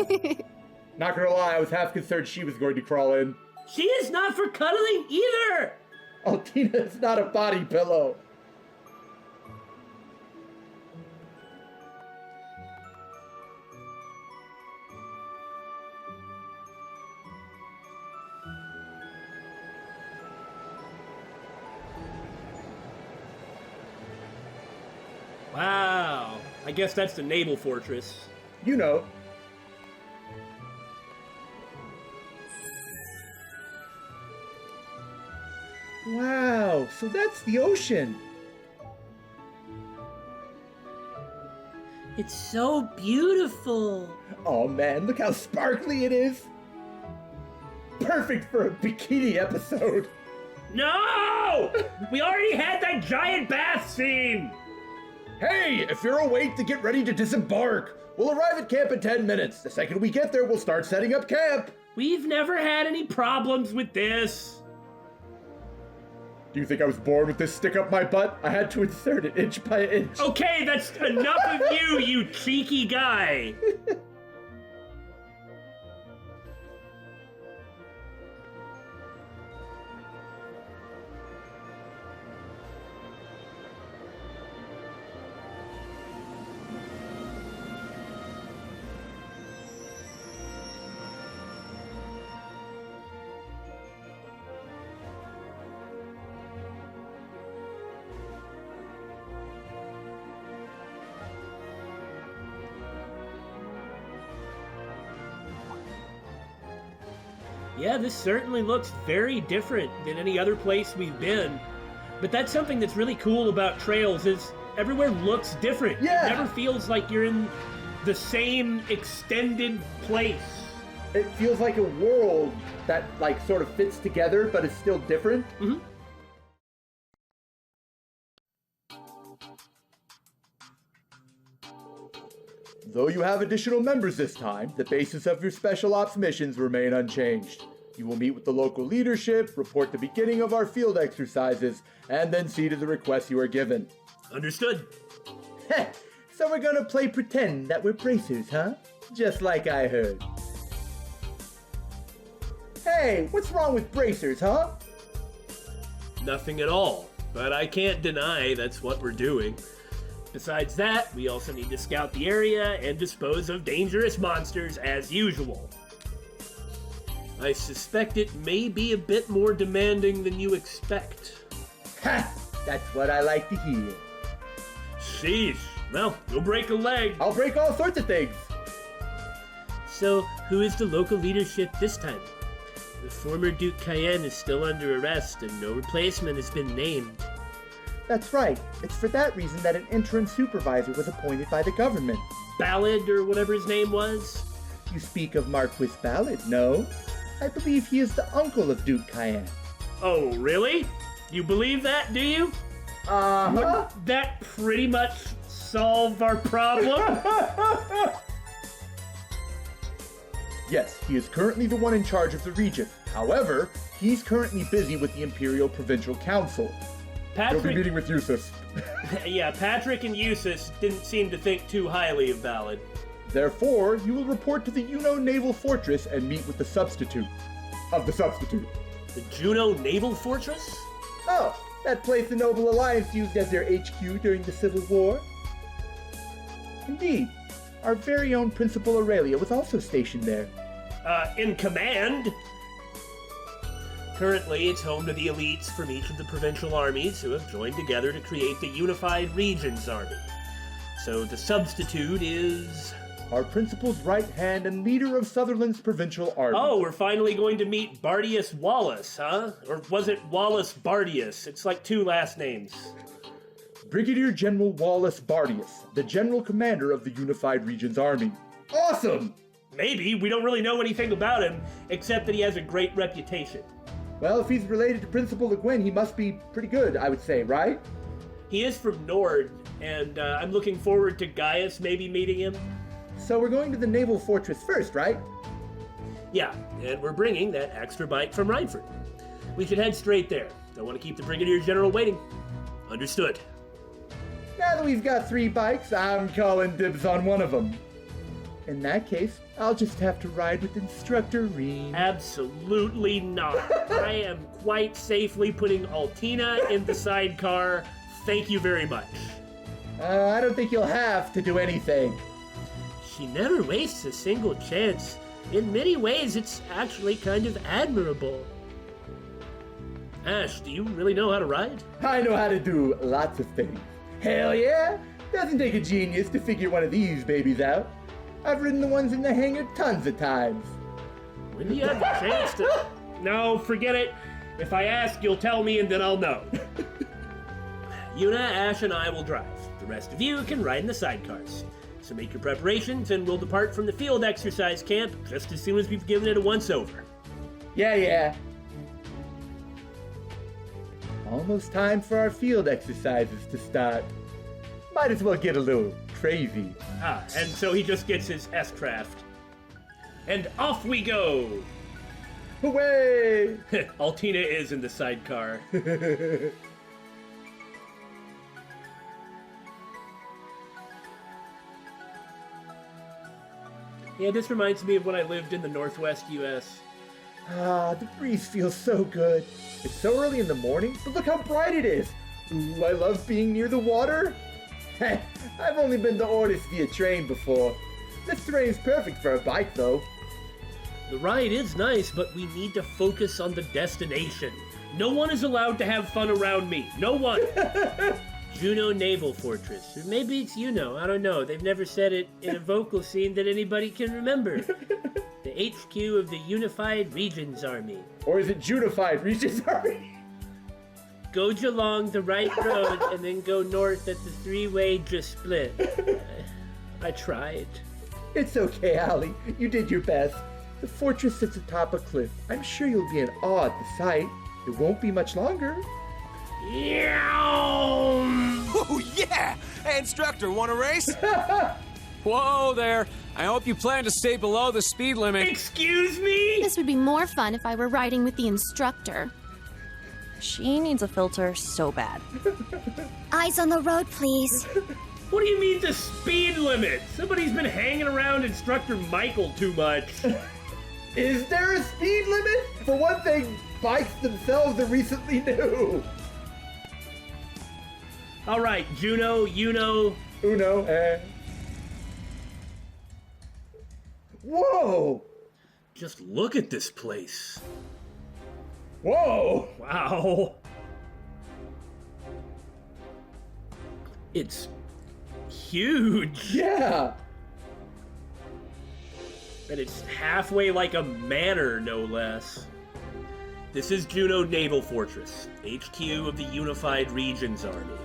Not gonna lie, I was half concerned she was going to crawl in. She is not for cuddling either. Altina is not a body pillow. Wow. I guess that's the naval fortress. You know. Wow, so that's the ocean. It's so beautiful. Oh man, look how sparkly it is. Perfect for a bikini episode. No! We already had that giant bath scene. Hey, if you're awake, to get ready to disembark. We'll arrive at camp in 10 minutes. The second we get there, we'll start setting up camp. We've never had any problems with this. Do you think I was born with this stick up my butt? I had to insert it inch by inch. Okay, that's enough of you, you cheeky guy. Yeah, this certainly looks very different than any other place we've been. But that's something that's really cool about trails is everywhere looks different. Yeah. It never feels like you're in the same extended place. It feels like a world that, like, sort of fits together, but is still different. Mm-hmm. Though you have additional members this time, the basis of your special ops missions remain unchanged. You will meet with the local leadership, report the beginning of our field exercises, and then see to the requests you are given. Understood. Heh, so we're gonna play pretend that we're bracers, huh? Just like I heard. Hey, what's wrong with bracers, huh? Nothing at all, but I can't deny that's what we're doing. Besides that, we also need to scout the area and dispose of dangerous monsters as usual. I suspect it may be a bit more demanding than you expect. Ha! That's what I like to hear. Sheesh. Well, you'll break a leg. I'll break all sorts of things. So, who is the local leadership this time? The former Duke Cayenne is still under arrest and no replacement has been named. That's right. It's for that reason that an interim supervisor was appointed by the government. Ballad or whatever his name was? You speak of Marquis Ballad, no? I believe he is the uncle of Duke Cayenne. Oh, really? You believe that, do you? Uh-huh. Wouldn't that pretty much solve our problem? Yes, he is currently the one in charge of the region. However, he's currently busy with the Imperial Provincial Council. He'll be meeting with Eustace. Yeah, Patrick and Eustace didn't seem to think too highly of Ballad. Therefore, you will report to the Juno Naval Fortress and meet with the substitute. Of the substitute. The Juno Naval Fortress? Oh, that place the Noble Alliance used as their HQ during the Civil War. Indeed, our very own Principal Aurelia was also stationed there. In command? Currently, it's home to the elites from each of the provincial armies who have joined together to create the Unified Regions Army. So the substitute is... Our principal's right hand and leader of Sutherland's provincial army. Oh, we're finally going to meet Bardias Wallace, huh? Or was it Wallace Bardias? It's like two last names. Brigadier General Wallace Bardias, the General Commander of the Unified Regions Army. Awesome! Maybe. We don't really know anything about him, except that he has a great reputation. Well, if he's related to Principal Leguin, he must be pretty good, I would say, right? He is from Nord, and I'm looking forward to Gaius maybe meeting him. So we're going to the Naval Fortress first, right? Yeah, and we're bringing that extra bike from Rhineford. We should head straight there. Don't want to keep the Brigadier General waiting. Understood. Now that we've got 3 bikes, I'm calling dibs on one of them. In that case, I'll just have to ride with Instructor Reen. Absolutely not. I am quite safely putting Altina in the sidecar. Thank you very much. I don't think you'll have to do anything. She never wastes a single chance. In many ways, it's actually kind of admirable. Ash, do you really know how to ride? I know how to do lots of things. Hell yeah! Doesn't take a genius to figure one of these babies out. I've ridden the ones in the hangar tons of times. When do you have the chance to... No, forget it. If I ask, you'll tell me and then I'll know. Yuna, Ash, and I will drive. The rest of you can ride in the sidecars. So make your preparations and we'll depart from the field exercise camp just as soon as we've given it a once-over. Yeah. Almost time for our field exercises to start. Might as well get a little crazy. And so he just gets his S-craft. And off we go! Away! Altina is in the sidecar. Yeah, this reminds me of when I lived in the Northwest U.S. The breeze feels so good. It's so early in the morning, but look how bright it is. Ooh, I love being near the water. I've only been to Ordis via train before. This terrain's perfect for a bike, though. The ride is nice, but we need to focus on the destination. No one is allowed to have fun around me. No one. Juno Naval Fortress. Or maybe it's Juno. I don't know. They've never said it in a vocal scene that anybody can remember. The HQ of the Unified Regions Army. Or is it Junified Regions Army? Go along the right road and then go north at the three-way just split. I tried. It's okay, Allie. You did your best. The fortress sits atop a cliff. I'm sure you'll be in awe at the sight. It won't be much longer. Oh, yeah! Hey, instructor, want a race? Whoa there! I hope you plan to stay below the speed limit. Excuse me? This would be more fun if I were riding with the instructor. She needs a filter so bad. Eyes on the road, please. What do you mean the speed limit? Somebody's been hanging around Instructor Michael too much. Is there a speed limit? For one thing, bikes themselves are recently new. All right, Juno, Uno. Whoa! Just look at this place. Whoa! Wow. It's huge. Yeah! And it's halfway like a manor, no less. This is Juno Naval Fortress, HQ of the Unified Regions Army.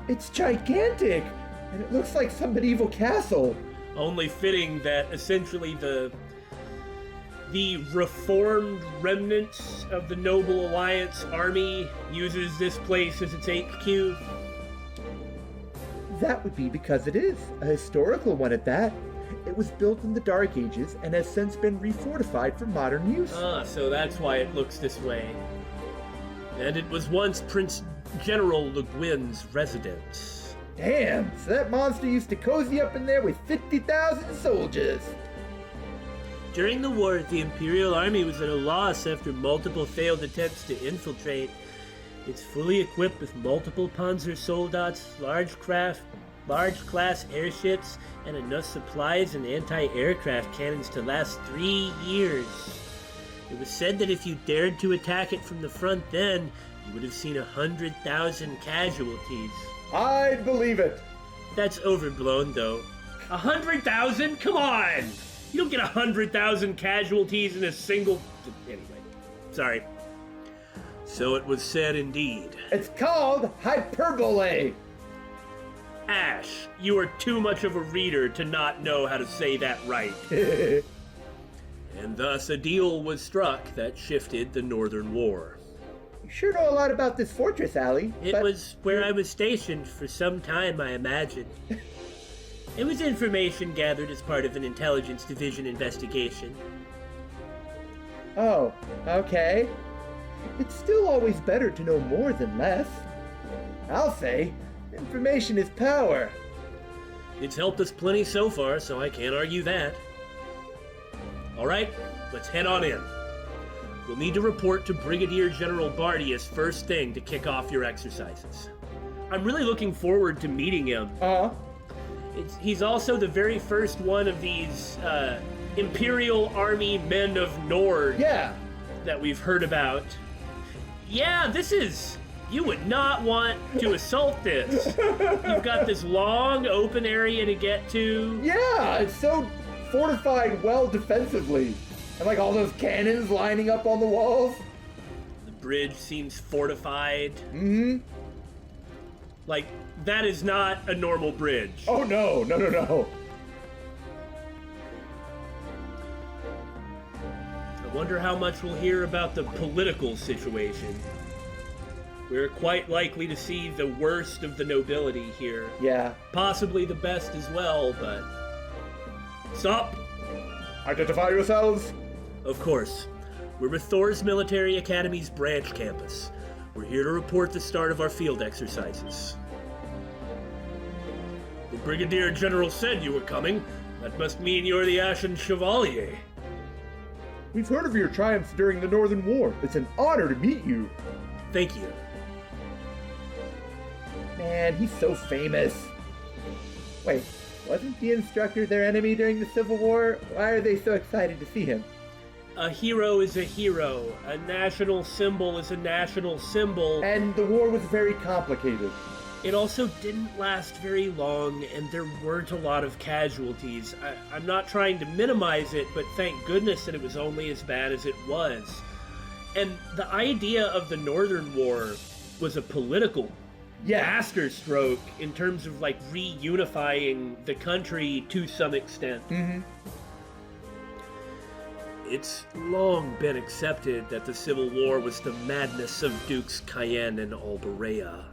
It's gigantic! And it looks like some medieval castle. Only fitting that essentially the reformed remnants of the Noble Alliance army uses this place as its HQ. That would be because it is a historical one at that. It was built in the Dark Ages and has since been refortified for modern use. Ah, so that's why it looks this way. And it was once Prince General Leguin's residence. Damn, so that monster used to cozy up in there with 50,000 soldiers. During the war, the Imperial Army was at a loss after multiple failed attempts to infiltrate. It's fully equipped with multiple Panzersoldats, large-class airships, and enough supplies and anti-aircraft cannons to last 3 years. It was said that if you dared to attack it from the front then, you would have seen 100,000 casualties. I'd believe it. That's overblown, though. 100,000? Come on! You don't get 100,000 casualties in a single... Anyway, sorry. So it was said indeed. It's called hyperbole. Ash, you are too much of a reader to not know how to say that right. And thus a deal was struck that shifted the Northern War. You sure know a lot about this fortress, Allie. It was where I was stationed for some time, I imagine. It was information gathered as part of an intelligence division investigation. Oh, okay. It's still always better to know more than less. I'll say, information is power. It's helped us plenty so far, so I can't argue that. All right, let's head on in. We'll need to report to Brigadier General Bardias first thing to kick off your exercises. I'm really looking forward to meeting him. Uh-huh. He's also the very first one of these Imperial Army Men of Nord that we've heard about. Yeah, this is... You would not want to assault this. You've got this long open area to get to. Yeah, it's so fortified well defensively. And like all those cannons lining up on the walls. The bridge seems fortified. Mm-hmm. Like, that is not a normal bridge. Oh, no. I wonder how much we'll hear about the political situation. We're quite likely to see the worst of the nobility here. Yeah. Possibly the best as well, but... Stop! Identify yourselves. Of course. We're with Thor's Military Academy's branch campus. We're here to report the start of our field exercises. The Brigadier General said you were coming. That must mean you're the Ashen Chevalier. We've heard of your triumphs during the Northern War. It's an honor to meet you. Thank you. Man, he's so famous. Wait, wasn't the instructor their enemy during the Civil War? Why are they so excited to see him? A hero is a hero. A national symbol is a national symbol. And the war was very complicated. It also didn't last very long, and there weren't a lot of casualties. I'm not trying to minimize it, but thank goodness that it was only as bad as it was. And the idea of the Northern War was a political masterstroke in terms of, like, reunifying the country to some extent. Mm-hmm. It's long been accepted that the Civil War was the madness of Dukes Cayenne and Alberea.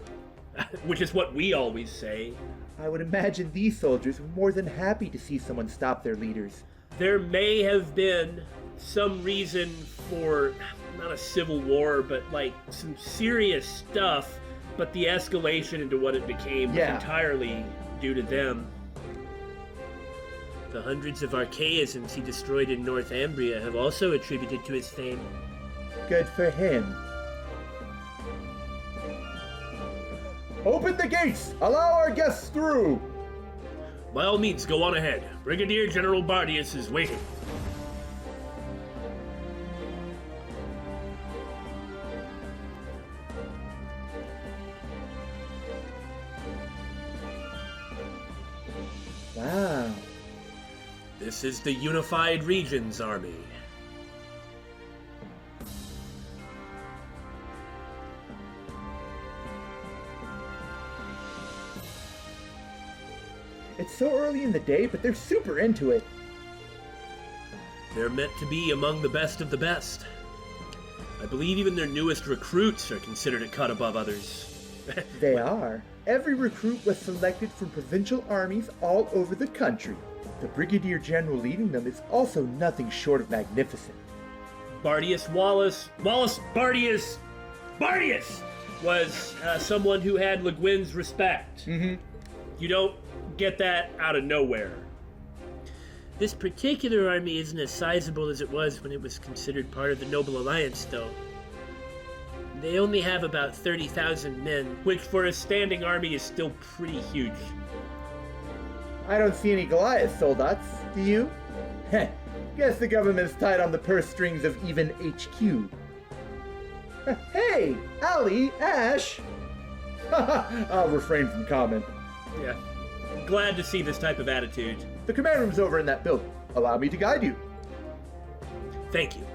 Which is what we always say. I would imagine these soldiers were more than happy to see someone stop their leaders. There may have been some reason for, not a civil war, but like some serious stuff, but the escalation into what it became was entirely due to them. The hundreds of archaisms he destroyed in Northumbria have also attributed to his fame. Good for him. Open the gates! Allow our guests through! By all means, go on ahead. Brigadier General Bardias is waiting. Wow. This is the Unified Regions Army. It's so early in the day, but they're super into it. They're meant to be among the best of the best. I believe even their newest recruits are considered a cut above others. They are. Every recruit was selected from provincial armies all over the country. The Brigadier General leading them is also nothing short of magnificent. Bardias Wallace Bardias was someone who had Leguin's respect. Mm-hmm. You don't get that out of nowhere. This particular army isn't as sizable as it was when it was considered part of the Noble Alliance, though. They only have about 30,000 men, which for a standing army is still pretty huge. I don't see any Goliath soldiers, do you? Heh, guess the government's tied on the purse strings of even HQ. Hey, Allie, Ash! I'll refrain from comment. Yeah. Glad to see this type of attitude. The command room's over in that building. Allow me to guide you. Thank you.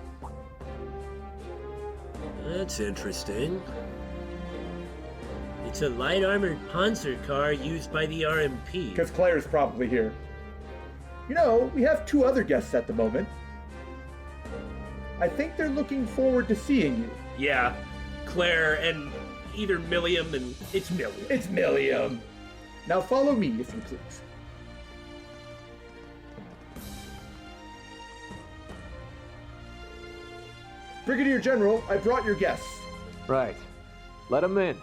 That's interesting. It's a light armored Panzer car used by the RMP. Because Claire's probably here. You know, we have 2 other guests at the moment. I think they're looking forward to seeing you. Yeah, Claire and either Milliam and... It's Milliam. It's Milliam. Now follow me, if you please. Brigadier General, I brought your guests. Right. Let them in.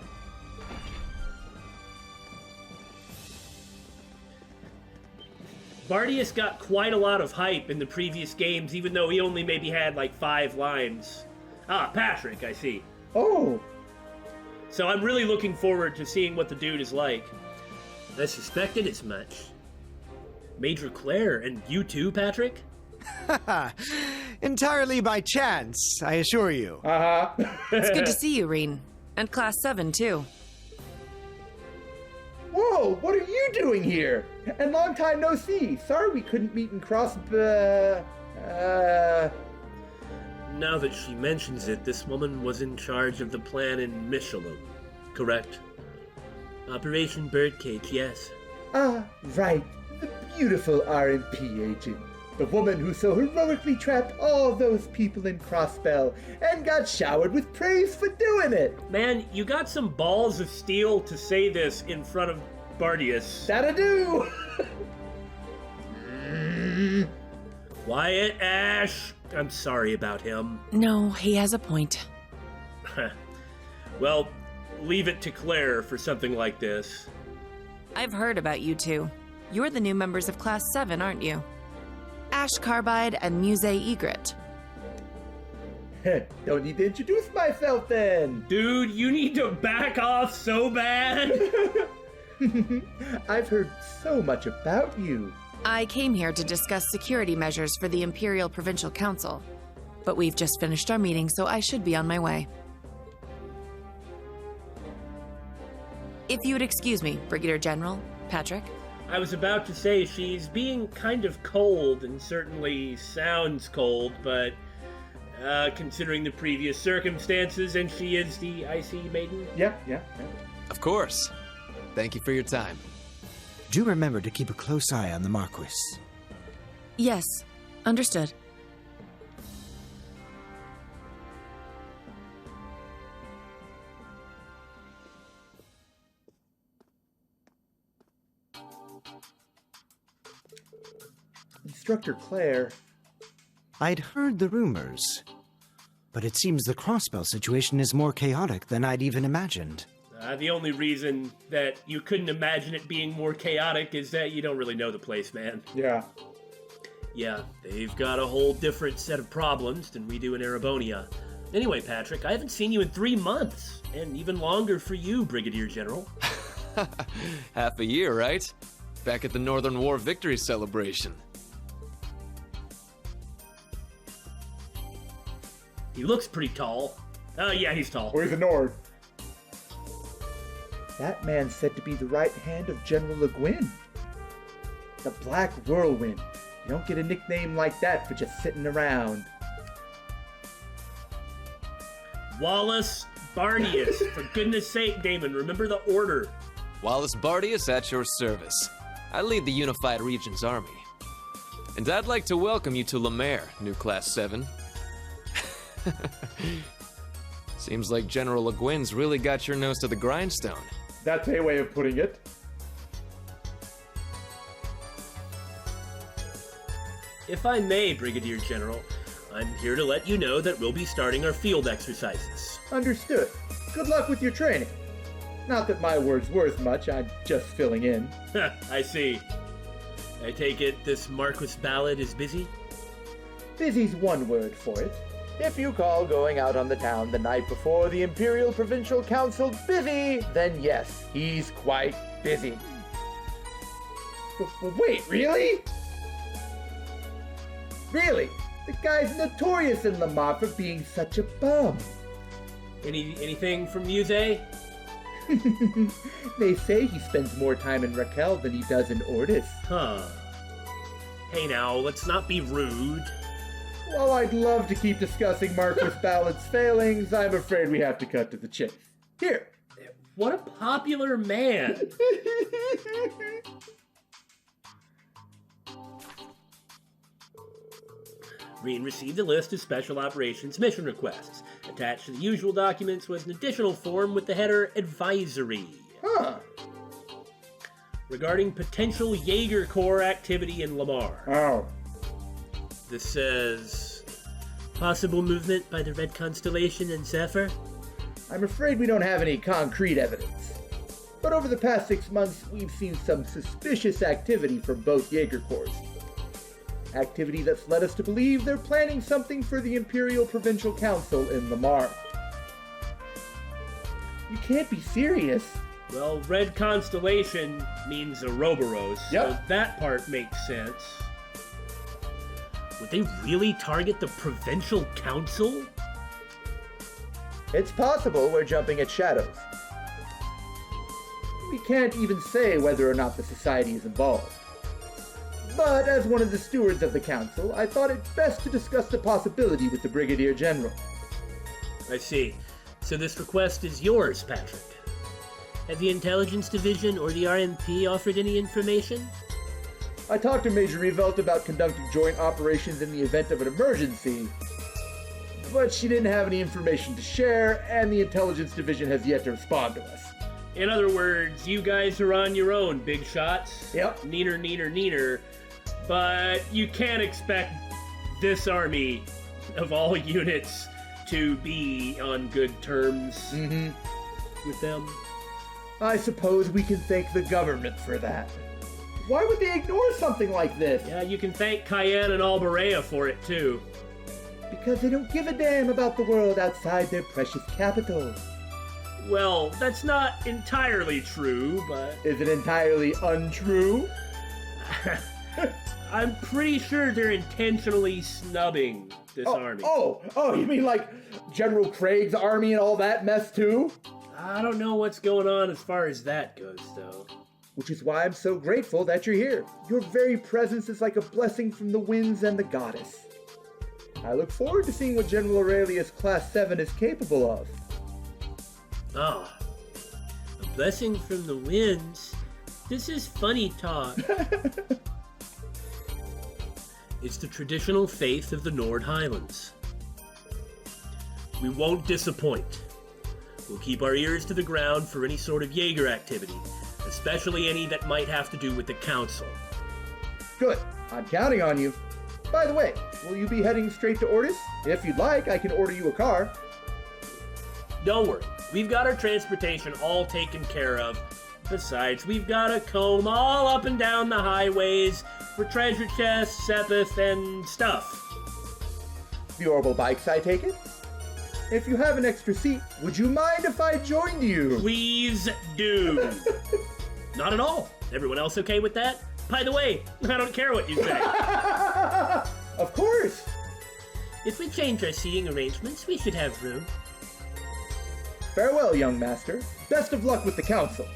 Bardias got quite a lot of hype in the previous games, even though he only maybe had like 5 lines. Ah, Patrick, I see. Oh! So I'm really looking forward to seeing what the dude is like. I suspected as much. Major Claire, and you too, Patrick? Entirely by chance, I assure you. It's good to see you, Reen. And Class 7, too. Whoa, what are you doing here? And long time no see. Sorry we couldn't meet and cross Now that she mentions it, this woman was in charge of the plan in Michelin, correct? Operation Birdcage, yes. Ah, right. The beautiful RMP agent. The woman who so heroically trapped all those people in Crossbell and got showered with praise for doing it. Man, you got some balls of steel to say this in front of Bardias. That'll do! Quiet, Ash. I'm sorry about him. No, he has a point. Well, leave it to Claire for something like this. I've heard about you two. You're the new members of Class 7, aren't you? Ash Carbide and Muse Egret. Don't need to introduce myself then. Dude, you need to back off so bad. I've heard so much about you. I came here to discuss security measures for the Imperial Provincial Council. But we've just finished our meeting, so I should be on my way. If you would excuse me, Brigadier General, Patrick. I was about to say she's being kind of cold and certainly sounds cold, but considering the previous circumstances, and she is the IC maiden? Yeah. Of course. Thank you for your time. Do remember to keep a close eye on the Marquis. Yes, understood. Instructor Claire. I'd heard the rumors, but it seems the crossbow situation is more chaotic than I'd even imagined. The only reason that you couldn't imagine it being more chaotic is that you don't really know the place, man. Yeah. Yeah, they've got a whole different set of problems than we do in Erebonia. Anyway, Patrick, I haven't seen you in 3 months, and even longer for you, Brigadier General. Half a year, right? Back at the Northern War victory celebration. He looks pretty tall. Oh, yeah, he's tall. Or he's a Nord. That man's said to be the right hand of General Leguin. The Black Whirlwind. You don't get a nickname like that for just sitting around. Wallace Bardias. For goodness sake, Damon, remember the order. Wallace Bardias at your service. I lead the Unified Regions Army. And I'd like to welcome you to Lamare, new Class 7. Seems like General Leguin's really got your nose to the grindstone. That's a way of putting it. If I may, Brigadier General, I'm here to let you know that we'll be starting our field exercises. Understood. Good luck with your training. Not that my word's worth much, I'm just filling in. I see. I take it this Marquis Ballad is busy? Busy's one word for it. If you call going out on the town the night before the Imperial Provincial Council busy, then yes, he's quite busy. Wait, really? Really? The guy's notorious in Lamare for being such a bum. Anything from Muse? They say he spends more time in Raquel than he does in Ordis. Huh. Hey now, let's not be rude. While I'd love to keep discussing Marquis Ballad's failings, I'm afraid we have to cut to the chase. Here. What a popular man. Reen received a list of Special Operations mission requests. Attached to the usual documents was an additional form with the header Advisory. Huh. Regarding potential Jaeger Corps activity in Lamare. Oh. This says, possible movement by the Red Constellation and Zephyr? I'm afraid we don't have any concrete evidence. But over the past 6 months, we've seen some suspicious activity from both Jaeger Corps. Activity that's led us to believe they're planning something for the Imperial Provincial Council in Lamare. You can't be serious. Well, Red Constellation means Ouroboros, so that part makes sense. Would they really target the Provincial Council? It's possible we're jumping at shadows. We can't even say whether or not the Society is involved. But as one of the stewards of the Council, I thought it best to discuss the possibility with the Brigadier General. I see. So this request is yours, Patrick. Have the Intelligence Division or the RMP offered any information? I talked to Major Revolt about conducting joint operations in the event of an emergency, but she didn't have any information to share, and the Intelligence Division has yet to respond to us. In other words, you guys are on your own, big shots. Yep. Neener. But you can't expect this army of all units to be on good terms with them. I suppose we can thank the government for that. Why would they ignore something like this? Yeah, you can thank Cayenne and Alberea for it, too. Because they don't give a damn about the world outside their precious capital. Well, that's not entirely true, but... Is it entirely untrue? I'm pretty sure they're intentionally snubbing this army. Oh, you mean like General Craig's army and all that mess, too? I don't know what's going on as far as that goes, though. Which is why I'm so grateful that you're here. Your very presence is like a blessing from the winds and the goddess. I look forward to seeing what General Aurelius Class 7 is capable of. Ah, a blessing from the winds. This is funny talk. It's the traditional faith of the Nord Highlands. We won't disappoint. We'll keep our ears to the ground for any sort of Jaeger activity, especially any that might have to do with the Council. Good. I'm counting on you. By the way, will you be heading straight to Ordis? If you'd like, I can order you a car. Don't worry. We've got our transportation all taken care of. Besides, we've got a comb all up and down the highways for treasure chests, sepith, and stuff. The orbital bikes, I take it? If you have an extra seat, would you mind if I joined you? Please do. Not at all. Everyone else okay with that? By the way, I don't care what you say. Of course. If we change our seating arrangements, we should have room. Farewell, young master. Best of luck with the council.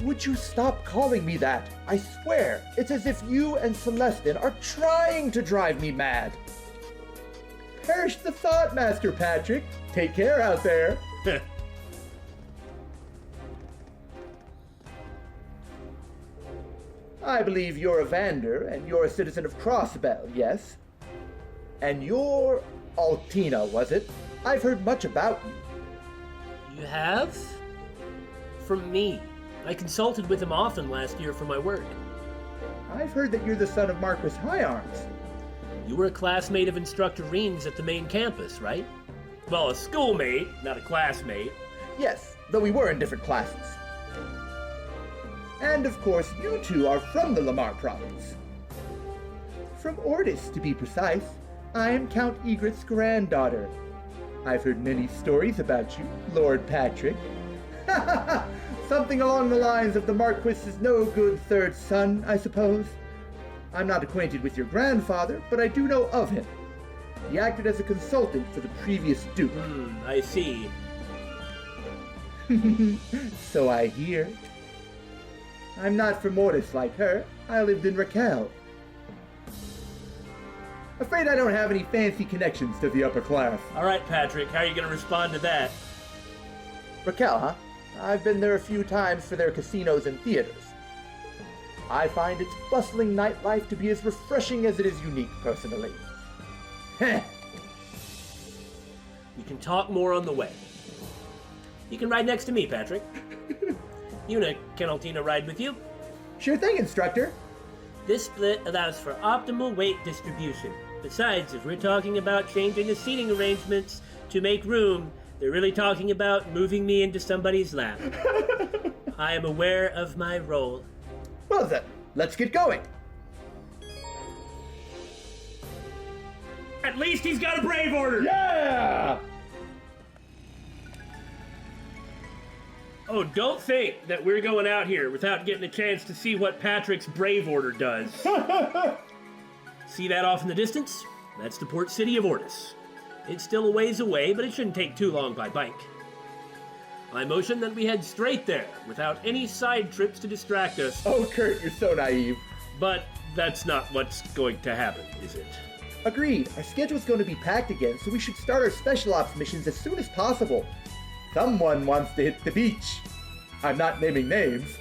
Would you stop calling me that? I swear, it's as if you and Celestin are trying to drive me mad. Perish the thought, Master Patrick. Take care out there. I believe you're a Vander, and you're a citizen of Crossbell, yes? And you're Altina, was it? I've heard much about you. You have? From me. I consulted with him often last year for my work. I've heard that you're the son of Marquis Higharms. You were a classmate of Instructor Reen's at the main campus, right? Well, a schoolmate, not a classmate. Yes, though we were in different classes. And of course, you two are from the Lamare province. From Ordis, to be precise. I am Count Egret's granddaughter. I've heard many stories about you, Lord Patrick. Something along the lines of the Marquis's no-good third son, I suppose. I'm not acquainted with your grandfather, but I do know of him. He acted as a consultant for the previous Duke. I see. So I hear. I'm not from Ordis like her. I lived in Raquel. Afraid I don't have any fancy connections to the upper class. All right, Patrick, how are you going to respond to that? Raquel, huh? I've been there a few times for their casinos and theaters. I find its bustling nightlife to be as refreshing as it is unique, personally. Heh. We can talk more on the way. You can ride next to me, Patrick. Una, can Altina ride with you? Sure thing, Instructor. This split allows for optimal weight distribution. Besides, if we're talking about changing the seating arrangements to make room, they're really talking about moving me into somebody's lap. I am aware of my role. Well then, let's get going. At least he's got a brave order! Yeah! Oh, don't think that we're going out here without getting a chance to see what Patrick's brave order does. See that off in the distance? That's the port city of Ordis. It's still a ways away, but it shouldn't take too long by bike. I motion that we head straight there, without any side trips to distract us. Oh, Kurt, you're so naive. But that's not what's going to happen, is it? Agreed. Our schedule's going to be packed again, so we should start our special ops missions as soon as possible. Someone wants to hit the beach. I'm not naming names.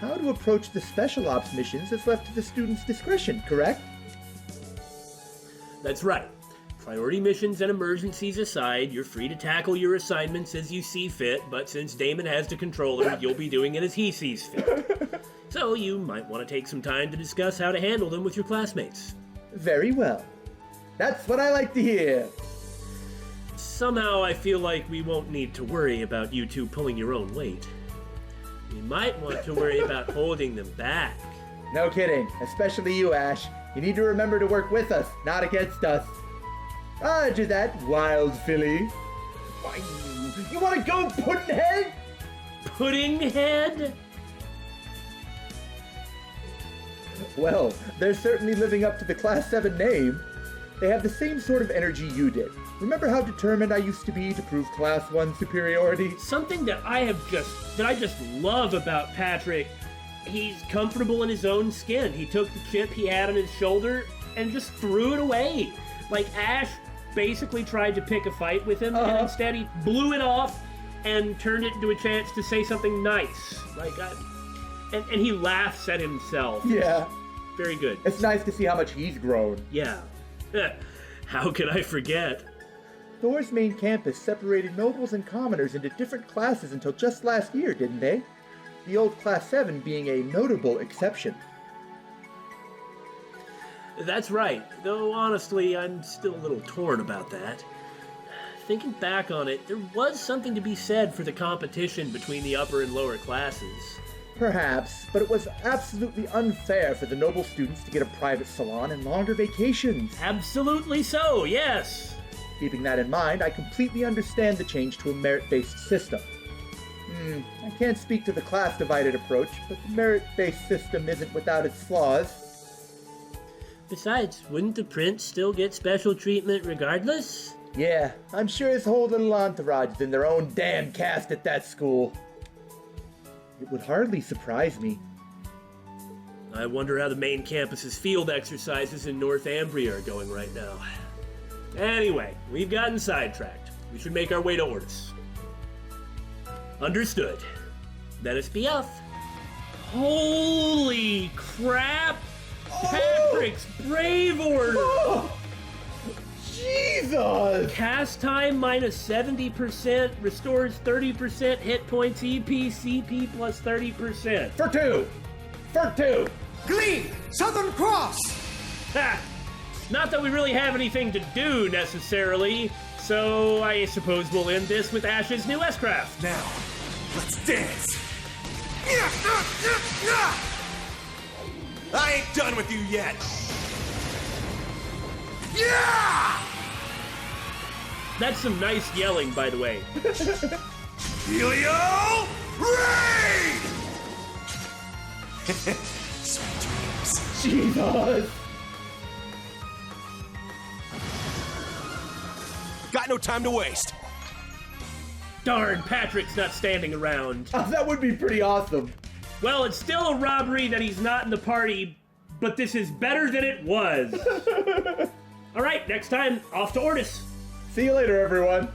How to approach the special ops missions is left to the student's discretion, correct? That's right. Priority missions and emergencies aside, you're free to tackle your assignments as you see fit, but since Damon has the controller, you'll be doing it as he sees fit. So you might want to take some time to discuss how to handle them with your classmates. Very well. That's what I like to hear. Somehow I feel like we won't need to worry about you two pulling your own weight. We might want to worry about holding them back. No kidding, especially you, Ash. You need to remember to work with us, not against us. Roger that, wild filly. Why, you want to go Puddinghead? Puddinghead? Well, they're certainly living up to the Class 7 name. They have the same sort of energy you did. Remember how determined I used to be to prove Class 1 superiority? Something that I just love about Patrick, he's comfortable in his own skin. He took the chip he had on his shoulder and just threw it away. Like, Ash basically tried to pick a fight with him, and instead he blew it off and turned it into a chance to say something nice. And he laughs at himself. Yeah. Very good. It's nice to see how much he's grown. Yeah. How could I forget? Thor's main campus separated nobles and commoners into different classes until just last year, didn't they? The old Class 7 being a notable exception. That's right, though honestly, I'm still a little torn about that. Thinking back on it, there was something to be said for the competition between the upper and lower classes. Perhaps, but it was absolutely unfair for the noble students to get a private salon and longer vacations. Absolutely so, yes! Keeping that in mind, I completely understand the change to a merit-based system. I can't speak to the class-divided approach, but the merit-based system isn't without its flaws. Besides, wouldn't the prince still get special treatment regardless? Yeah, I'm sure his whole little entourage is in their own damn caste at that school. It would hardly surprise me. I wonder how the main campus's field exercises in Northumbria are going right now. Anyway, we've gotten sidetracked. We should make our way to Ordis. Understood. Let us be off. Holy crap! Patrick's Brave Order! Oh, Jesus! Cast time minus 70%, restores 30% hit points, EP, CP plus 30%. For two! Glee! Southern Cross! Ha! Not that we really have anything to do, necessarily, so I suppose we'll end this with Ash's new S-Craft. Now, let's dance! I ain't done with you yet! Yeah! That's some nice yelling, by the way. Helio Ray! Sweet dreams. Jesus! Got no time to waste. Darn, Patrick's not standing around. That would be pretty awesome. Well, it's still a robbery that he's not in the party, but this is better than it was. All right, next time, off to Ordis. See you later, everyone.